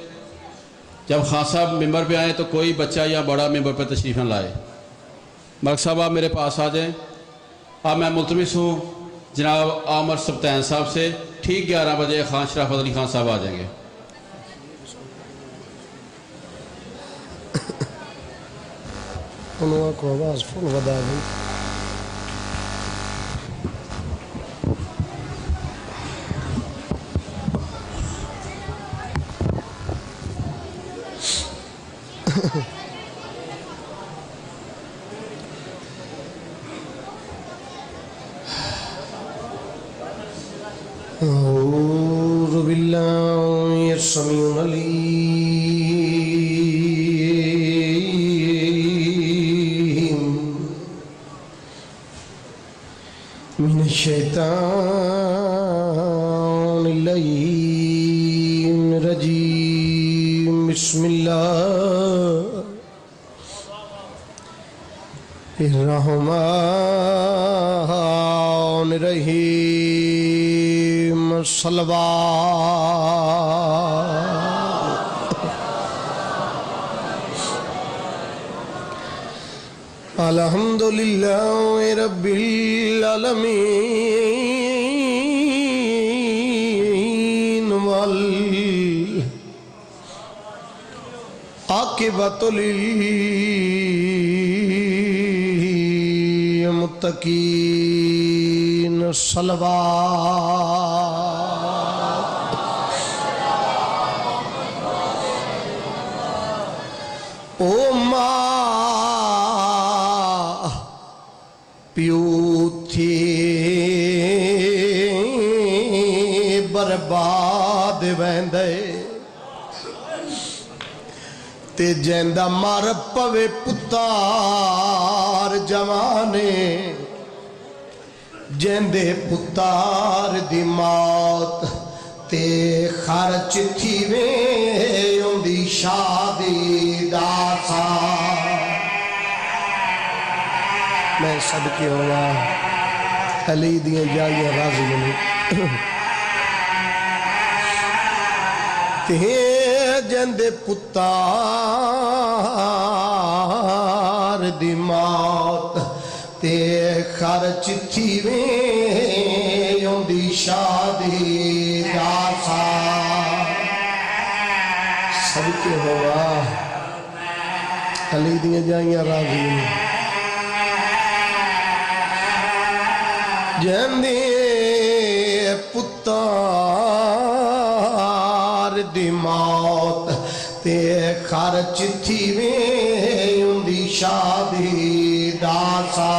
جب خان صاحب ممبر پہ آئیں تو کوئی بچہ یا بڑا ممبر پہ تشریف نہ لائے. ملک صاحب آپ میرے پاس آ جائیں. اب میں ملتمس ہوں جناب عامر سبتین صاحب سے، ٹھیک 11 بجے خان شرافت علی خان صاحب آ جائیں گے. انہوں کو آواز فل ودا گئی. أعوذ بالله السميع العليم من الشيطان اللعين الرجيم. بسم الله الرحمن الرحيم. صلوات الحمد لله رب العالمين والعاقبة للمتقين. صلوات او ماں پیو تھی برباد ویندے تے جیندہ مر پوے پتار جوانے جیندے پتار دی موت تے خرچ تھی وے اندی شادی داسا. میں صدقے ہوا علی دیاں جائیاں راضی نہیں تے جیندے پتار دی موت تے خرچ تھی وے اندی شادی داسا. صدقے ہوا علی دیاں جائیاں راضی نہیں جیندے پتار دی موت تے خرچ تھی وے اندی شادی داسا.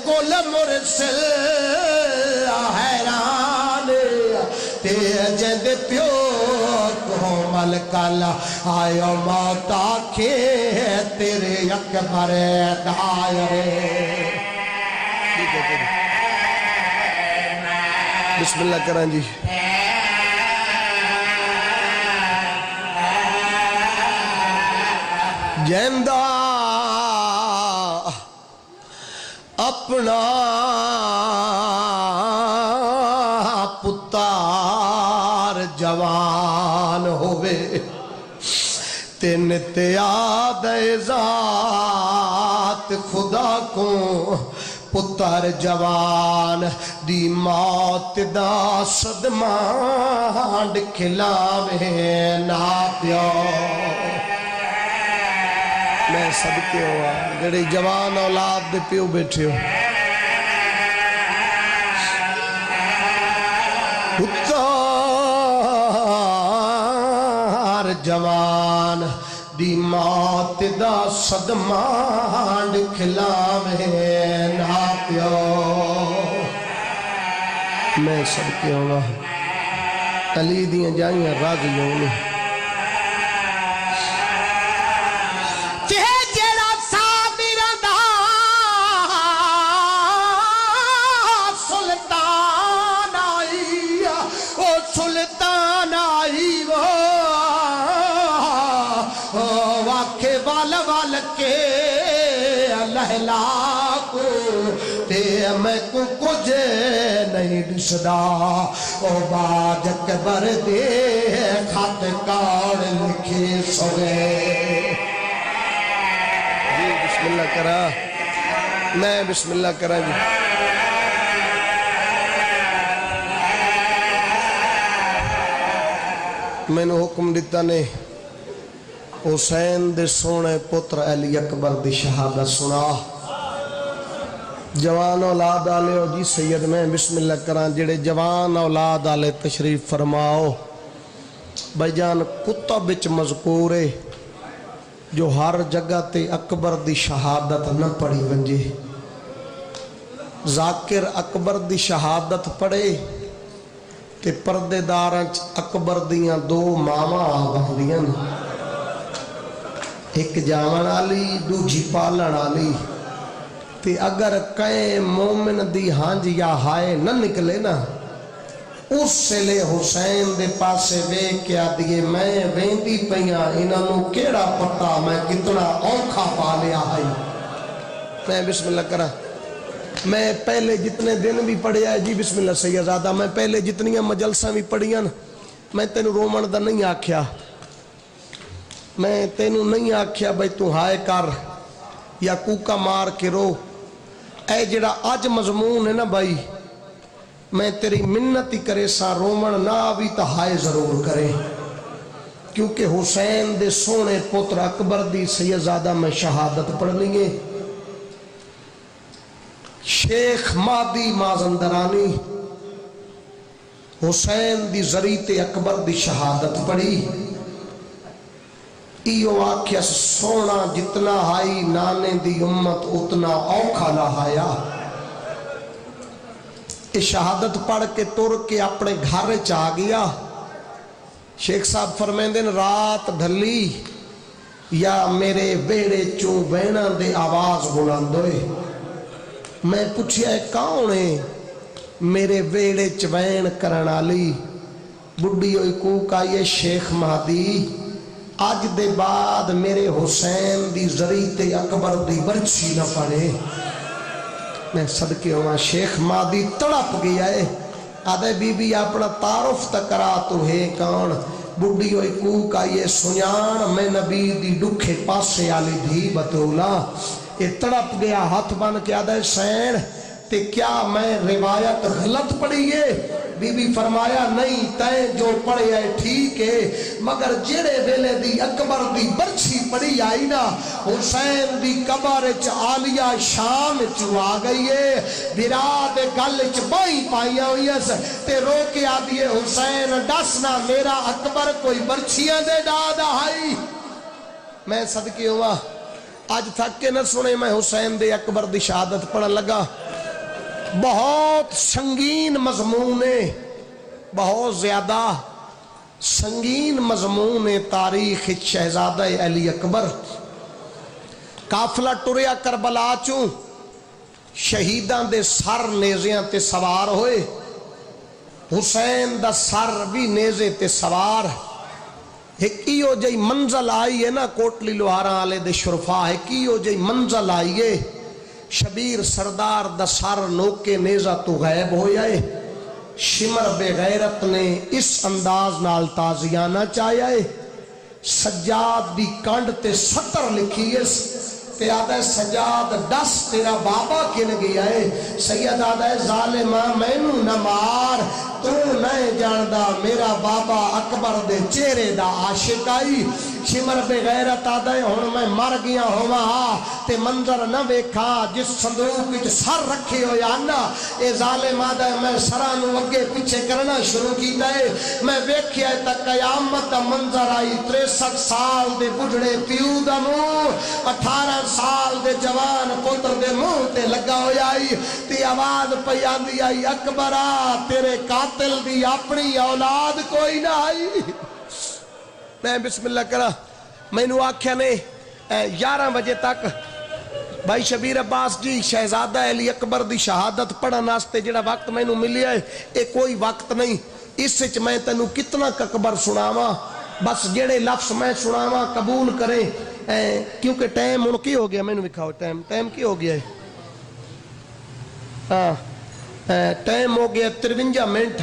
کل مرسل حیران تے جد پیو کو ملکل آئیو موت آکھے تیرے اکبر دائرے. بسم اللہ کران جی. جیندہ اپنا پتار جوان ہوئے تین تیاد ذات خدا کو پتر جوان دی موت دا صدمہ کھلاوے نا پیو میں صدقے ہوا جڑے جوان اولاد دے پیو بیٹھے ہو پتر جوان دی موت دا صدمہ کھلاوے نا پیو میں صدقے ہوا علی دیاں جائیاں راضی ہوں سلطان آئی وہ واقع وال کے لہلا کو تے میں کو کچھ نہیں دسدا او باج اکبر دے خط کار لکھے سوے جی بسم اللہ کرا میں بسم اللہ کرا جی میں نے حکم دیتا نے حسین دے سونے پتر علی اکبر دی شہادت سنا جوان اولاد آلے ہو جی سید میں بسم اللہ کران جڑے جوان اولاد آلے تشریف فرماؤ بھائی جان کتب وچ مذکور ہے جو ہر جگہ تے اکبر دی شہادت نہ پڑھی ونجے ذاکر اکبر دی شہادت پڑھے تے پردے دارانچ اکبر دیاں دو ماما آگاندیاں ایک جاون آلی دوجی پالن آلی تے اگر کئے مومن دی ہانج یا ہائے نہ نکلے نا اس سے لے حسین دے پاسے بے کیا دیئے میں ویندی پہیاں انہوں کیڑا پتا میں کتنا اوکھا پالیا ہے میں بسم اللہ کرا میں پہلے جتنے دن بھی پڑھیا ہے جی بسم اللہ سیدزادہ میں پہلے جتنی مجلسہ بھی پڑھیاں میں تینوں رومن دا نہیں آکھیا میں تینوں نہیں آکھیا بھئی تو ہائے کر یا کوکا مار کے رو اے جڑا آج مضمون ہے نا بھائی میں تیری منتی کرے سا رومن نہ آوی تا ہائے ضرور کرے کیونکہ حسین دے سونے پتر اکبر دی سیدزادہ میں شہادت پڑھ لیں گے شیخ مادی مازندرانی حسین دی ذریعت اکبر دی شہادت پڑھی ایو آکھیا سونا جتنا ہائی نانے دی امت اتنا اوکھا لہایا یہ شہادت پڑھ کے تر کے اپنے گھر چاہ گیا شیخ صاحب فرمائیں دن رات ڈھلی یا میرے بیڑے چوں بینا دے آواز بلندوئے میں پوچھیا ہے کون ہے میرے ویڑے چوین کرنالی بڑی ہوئی کوکا یہ شیخ مہدی آج دے بعد میرے حسین دی ذریعت اکبر دی برچی نہ پڑے میں صدقے ہوا شیخ مہدی تڑپ گیا ہے آدھے بی بی اپنا تعارف تکرا تو ہے کون بڑی ہوئی کوکا یہ سنیان میں نبی دی ڈکھے پاسے آلی دھی بطولا یہ تڑپ گیا ہاتھ بان کے آدھے سین تے کیا میں روایت غلط پڑھی ہے بی بی فرمایا نہیں تائیں جو پڑھے ہے ٹھیک ہے مگر جڑے ویلے دی اکبر دی برچھی پڑھی آئی نا حسین دی قبر عالیہ شام چوا گئی ہے براد گل بائی پائیاں ہوئی ہے تے رو کے آدھی ہے حسین ڈسنا میرا اکبر کوئی برچھیاں دے ڈادا آئی میں صدقے ہوا آج تھک کے نہ سنے میں حسین دے اکبر دی شہادت پڑھن لگا بہت سنگین مضمون ہے بہت زیادہ سنگین مضمون ہے تاریخ شہزادہ علی اکبر قافلہ ٹریا کربلا چوں شہیداں دے سر نیزیاں تے سوار ہوئے حسین دا سر بھی نیزے تے سوار ایک ایو جائی منزل آئی ہے نا کوٹلی لوہارا آلے دے شرفا ایک ایو جائی منزل آئی ہے شبیر سردار دا سر نوکے نیزہ تو غیب ہو جائے شمر بے غیرت نے اس انداز نال تازیانہ چاہیا ہے سجاد دی کانڈ تے 70 لکھی ہے تے آدھا ہے سجاد دس تیرا بابا کن گیا ہے سید آدھا ہے ظالمہ مینو نہ مار تو نہیں جاندہ میرا بابا اکبر دے چہرے دا عاشق آئی شمر بے غیرت آدھا ہے ہون میں مر گیا ہوا تے منظر نہ ویکھا جس صندوق وچ سر رکھے ہو یا نا اے ظالم آدھا ہے میں سرانو اگے پیچھے کرنا شروع کیتا ہے میں ویکھیا ہے تک قیامت دا منظر آئی 63 سال دے بجڑے پیو دا منہ 18 سال دے جوان پتر دے منہ تے لگا ہو آئی تے آواز پہ آندی آئی اکبرہ تیرے قاتل دی اپنی اولاد کوئی نہ آئی میں بسم اللہ کرا میں نے آکھیا نے 11 بجے تک بھائی شبیر عباس جی شہزادہ علی اکبر دی شہادت پڑھا ناستے جڑا وقت میں نے ملیا ہے اے کوئی وقت نہیں اس سے میں تینوں کتنا اکبر سناواں بس جڑے لفظ میں سناواں قبول کریں کیونکہ ٹائم ان کی ہو گیا میں نے دکھاؤ ٹائم کی ہو گیا ہے ٹائم ہو گیا 53 منٹ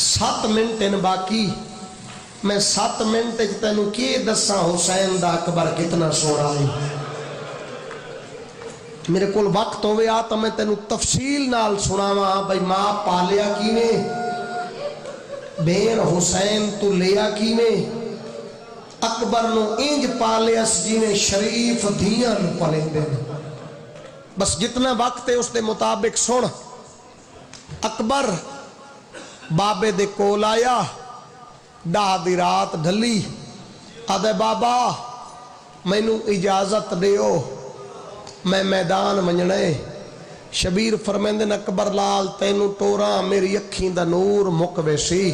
7 منٹ ان باقی میں 7 منٹ تینوں کی دساں حسین دا اکبر کتنا سونا ہے میرے کول وقت ہوئے آتا میں تینوں تفصیل نال سناواں بھائی ماں پالیا کینے بین حسین تو لیا کینے اکبر نو انج پالیس جینے شریف دھیاں نو پالیں دے بس جتنا وقت ہے اس دے مطابق سن اکبر بابے دے کول آیا ڈاہ دی رات ڈھلی آدھے بابا میں نو اجازت دیو میں میدان منجنے شبیر فرمیندن اکبر لال تینو ٹوراں میری اکھیں دا نور مکوے سی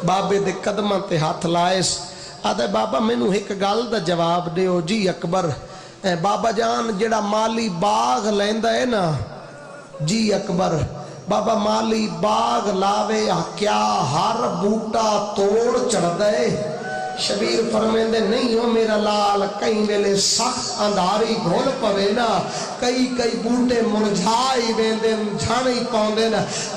بابے دے قدمہ تے ہاتھ لائس آدھے بابا میں نو ایک گال دا جواب دیو جی اکبر بابا جان جڑا مالی باغ لیندہ ہے نا جی اکبر بابا مالی باغ لاوے کیا ہر بوٹا توڑ چڑھ دے شبیر فرمیندے نہیں ہو میرا لال کئی ویلے سخت اندھاری گھول پوینا کئی بوٹے مرجھائی ویندے جھاڑی پاؤندے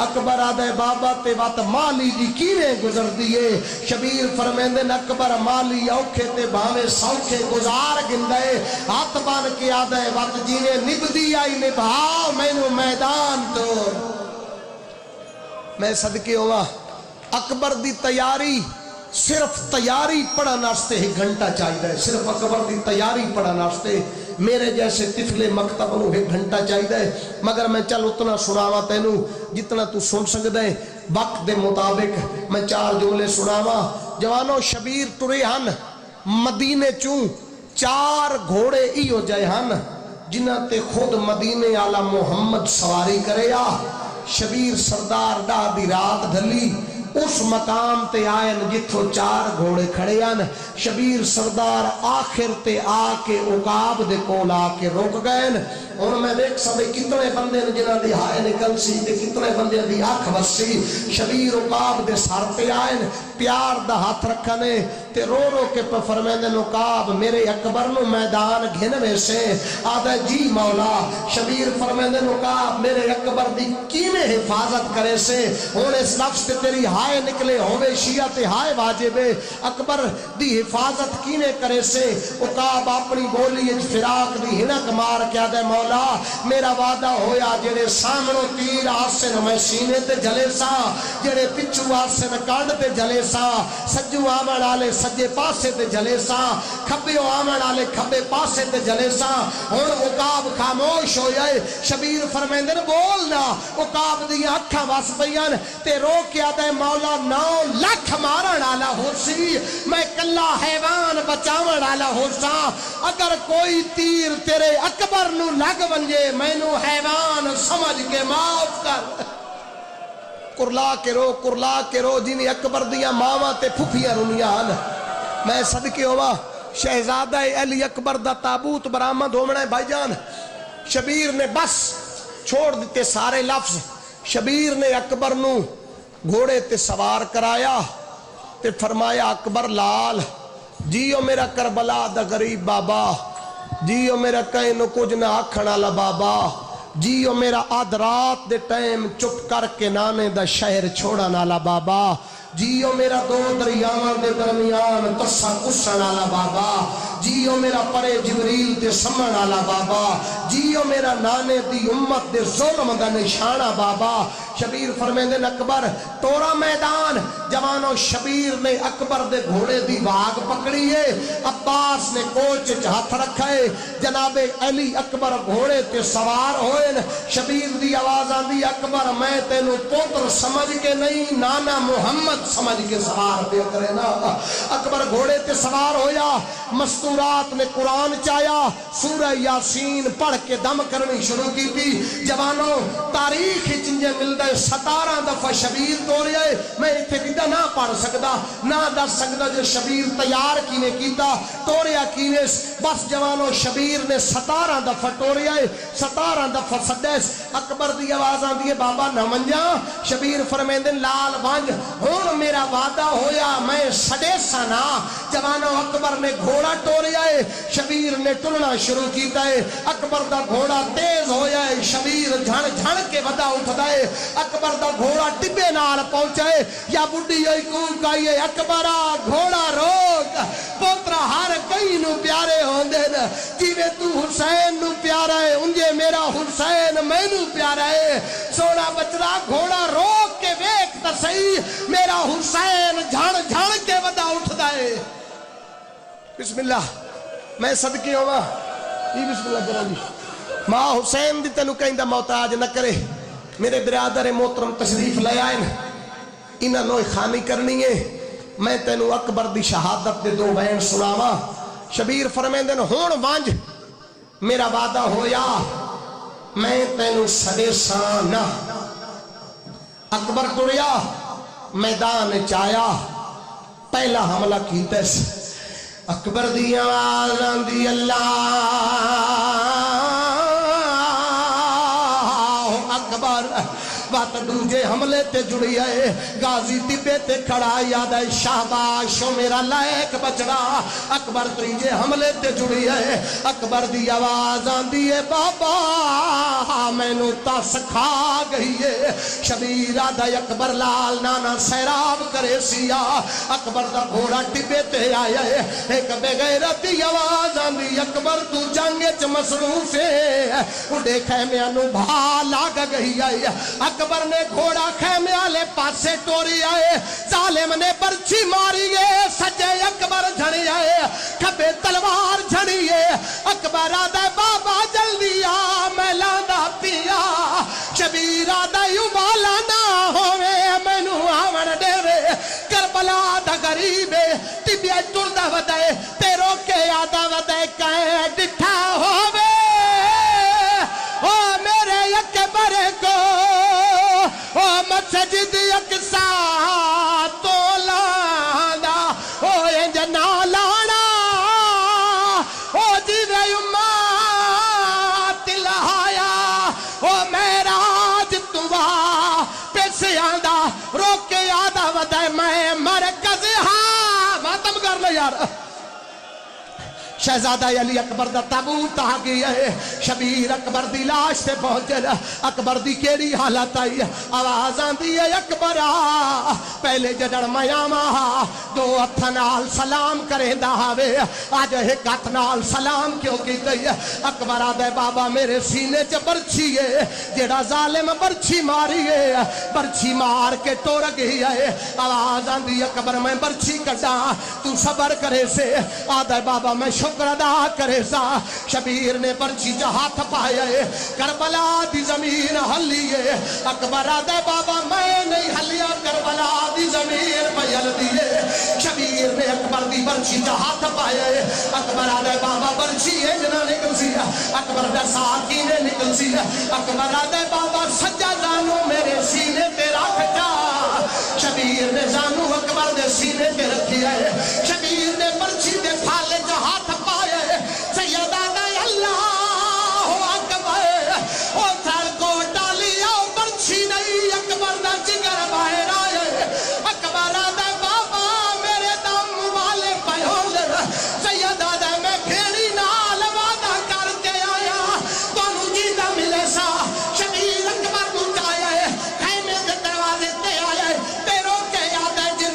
اکبر آدھے بابا تے وات مالی جی کیویں گزر دیئے شبیر فرمیندے اکبر مالی اوکھے تے بھاوے سوکھے گزار گندے ہاتھ بان کے آدھے وات جینے نب دی آئی نبھاؤ میں نو میدان تو میں صدقے ہوا اکبر دی تیاری صرف تیاری پڑھا ناستے ہی گھنٹہ چاہیے ہے صرف اکبر دی تیاری پڑھا ناستے میرے جیسے طفل مکتب نو ایک گھنٹہ چاہیے ہے مگر میں چل اتنا سناوا تینو جتنا تو سن سکتے وقت دے مطابق میں 4 جملے سناوا جوانو شبیر ٹرے ہن مدینے چوں 4 گھوڑے ای ہو جائے ہن جنہ تے خود مدینے آلہ محمد سواری کرے شبیر سردار ڈاہ دی رات ڈھلی اس مقام تے آئین جتھو 4 گھوڑے کھڑے آن شبیر سردار آخر تے آکے عقاب دے کول آکے روک گئے اور میں دیکھ سبے کتنے بندے جنہ دی ہائے نکل سی تے کتنے بندے دی آنکھ وسی شبیر عقاب دے سار تے آئین پیار دا ہاتھ رکھنے تے رو کے پہ فرمیندے عقاب میرے اکبر نو میدان گھنوے سے آدھے جی مولا شبیر فرمیندے عقاب میرے اکبر دی کیویں حفاظت کرے سے اور اس لفظ تے تیری ہائے نکلے ہوئے شیعہ تے ہائے واجبے اکبر دی حفاظت کینے کرے سے عقاب اپنی بولی فراق دی ہنک مار کیا دے مولا میرا وعدہ ہویا جڑے سامنو تیر آسن میں سینے تے جلے سا جڑے پچھو آسن کانڈ تے جلے سا سجو آمن آلے سجے پاسے تے جلے سا کھبے آمن آلے کھبے پاسے تے جلے سا اور عقاب خاموش ہو جائے شبیر فرمیندن بولنا عقاب دی اکھا واس بیان تے رو کیا دے مولا 9 لاکھ مارن آلہ ہو سی میں کلا حیوان بچاون آلہ ہو سا اگر کوئی تیر تیرے اکبر نو لگ ونجے میں نو حیوان سمجھ کے معاف کر کرلا کے رو جنہیں اکبر دیا ماما تے پھپیاں رنیان میں صدقے ہوا شہزادہ علی اکبر دا تابوت برآمد ہومنا ہے بھائی جان شبیر نے بس چھوڑ دیتے سارے لفظ شبیر نے اکبر نو گھوڑے تے سوار کرایا تے فرمایا اکبر لال جیو میرا کربلا دا غریب بابا جیو میرا کہیں نو کچھ نہ آکھنا لا بابا جیو میرا آدھ رات دے ٹائم چپ کر کے نانے دا شہر چھوڑا نالا بابا جیو میرا دو دریاواں دے درمیان تسا کسن والا بابا، جیو میرا پرے جبریل تے سمن والا بابا، جیو میرا نانے دی امت دے ظلم دا نشانہ بابا۔ شبیر فرمیندے اکبر توڑا میدان، جوانوں شبیر نے اکبر دے گھوڑے دی باغ پکڑی ہے، عباس نے کوچ ہاتھ رکھا ہے، جناب علی اکبر گھوڑے تے سوار ہوئے، شبیر دی آواز آندی اکبر میں تینوں پوتر سمجھ کے نہیں نانا محمد سمجھ کے سوار دے کرے نا۔ اکبر گھوڑے تے سوار ہویا، مستورات نے قرآن چایا، سورہ یاسین پڑھ کے دم کرنی شروع کی تھی۔ جوانوں تاریخ چنجے ملدہ 17 دفعہ شبیر توڑیا ہے، میں اتھے کیتا نہ پڑھ سکتا نہ دس سکتا جو شبیر تیار کینے کیتا توڑیا کینے، بس جوانوں شبیر نے 17 دفعہ توڑیا ہے، 17 دفعہ سدیس۔ اکبر دی آواز آندی ہے بابا نہ منجا، شبیر فرمیندے لال ونج ہون میرا وعدہ ہویا میں سڈے سنا۔ جوانوں اکبر نے گھوڑا ٹوریا ہے، شبیر نے ٹرنا شروع کیتا ہے، اکبر دا گھوڑا تیز ہویا ہے، شبیر جھن جھن کے ودا اٹھدا ہے، اکبر دا گھوڑا ٹبے نال پہنچائے، یا بڈی ہوئی کوک آئی ہے اکبرہ گھوڑا روک، پوترا ہر کئی نو پیارے ہوندے نا، جیوے تو حسین نو پیارا ہے انجے میرا حسین میں نو پیارا ہے، سونا بچڑا گھوڑا روک کے ویک تا صحیح میرا حسین جھن جھن کے ودا اٹھدا ہے۔ بسم اللہ میں صدقے ہوا یہ بسم اللہ کرا جی ماں حسین دی تینو کہیں دا محتاج نہ کرے۔ میرے برادر محترم تشریف لے آئے انہاں نوئی خانی کرنی ہے، میں تینو اکبر دی شہادت دے دو بین سناوا۔ شبیر فرمیندن ہون وانج میرا وعدہ ہویا میں تینو سدے سانا۔ اکبر ٹریا میدان چایا، پہلا حملہ کیتا ہے، اکبر دی آواز آندی اللہ اکبر، بات دوجے حملے تے جڑی ہے، غازی طبے تے کھڑا یاد ہے شہباش میرا لائق بچڑا، اکبر تریجے حملے تے جڑی ہے، اکبر دی آواز آندی ہے بابا میں نو تس کھا گئی ہے، شبیر آدھا اکبر لال نانا سیراب کرے سیا، اکبر دا گھوڑا طبے تے آیا ہے، ایک بغیرت دی آواز آندی اکبر تو جنگے چ مصروف ہے، اڑے خیمیاں نو بھا لاگ گئی ہے، اکبر نے گھوڑا خیمے آلے پاسے ٹوری آئے، ظالم نے برچی ماری ہے، سجے اکبر جھڑی آئے، کھبے تلوار جھڑی ہے، اکبر آدھے بابا جلدی آ میں لاندہ پیا، شبیر آدھے یوں بالا نہ ہوئے مینو آمن دے رے، کربلا دا غریبے ٹبیا ٹردہ ودائے تیرو کے آدھا ودائے کہیں ڈٹھا ہوئے، او میرے اکبر کو او مسجد اقصا تو لانا، او انجنا لانا، او جیوے امات لہایا، او میراج توا پیسے آندہ روکے آدھا ودائے میں مرکز ہاں ماتم کر لے یار۔ شہزادہ علی اکبر دا تابوت آ گیا ہے، شبیر اکبر دی لاش سے پہنچے، اکبر دی کیڑی حالت آئی، آواز آندی ہے اکبر آ پہلے جڑ میاما دو ہتھ نال سلام کریں دا ہوے، آج ایک ہتھ نال سلام کیوں کی گئی ہے؟ اکبر آدھے بابا میرے سینے چ برچھی ہے، جڑا ظالم برچھی ماری ہے، برچھی مار کے ٹور گئی ہے، آواز آندی اکبر میں برچھی کٹا تو صبر کرے سے، آدھے بابا میں شکر ادا کرے سا، شبیر نے پرچی جا ہاتھ پایا ہے، کربلا دی زمین ہلی ہے، اکبر آدھے بابا میں نہیں ہلیا کربلا دی زمین پہل دیئے، شبیر نے اکبر دی پرچی جا ہاتھ پایا ہے، اکبر آدھے بابا پرچی ہے جنا نکل سی ہے، اکبر دا ساتھی نے نکل سی ہے، اکبر آدھے بابا سجا زانو میرے سینے تے رکھ جا، شبیر نے زانو اکبر دے سینے تے رکھی ہے، شبیر نے پرچی دے پھالے جا ہاتھ پایا ہے، سیدہ دے اللہ اکبر، او تھر کو ڈالی آؤ برچی نہیں، اکبر دا جگر باہر آئے، اکبر آدھے بابا میرے دم والے پیولر، سیدہ دے میں کھیڑی نال وعدہ کر کے آیا، تونو جیدہ ملے سا، شبیر اکبر نو جایا ہے، خیمے دے دروازے تے آیا ہے، تیرو کے یاد ہے جن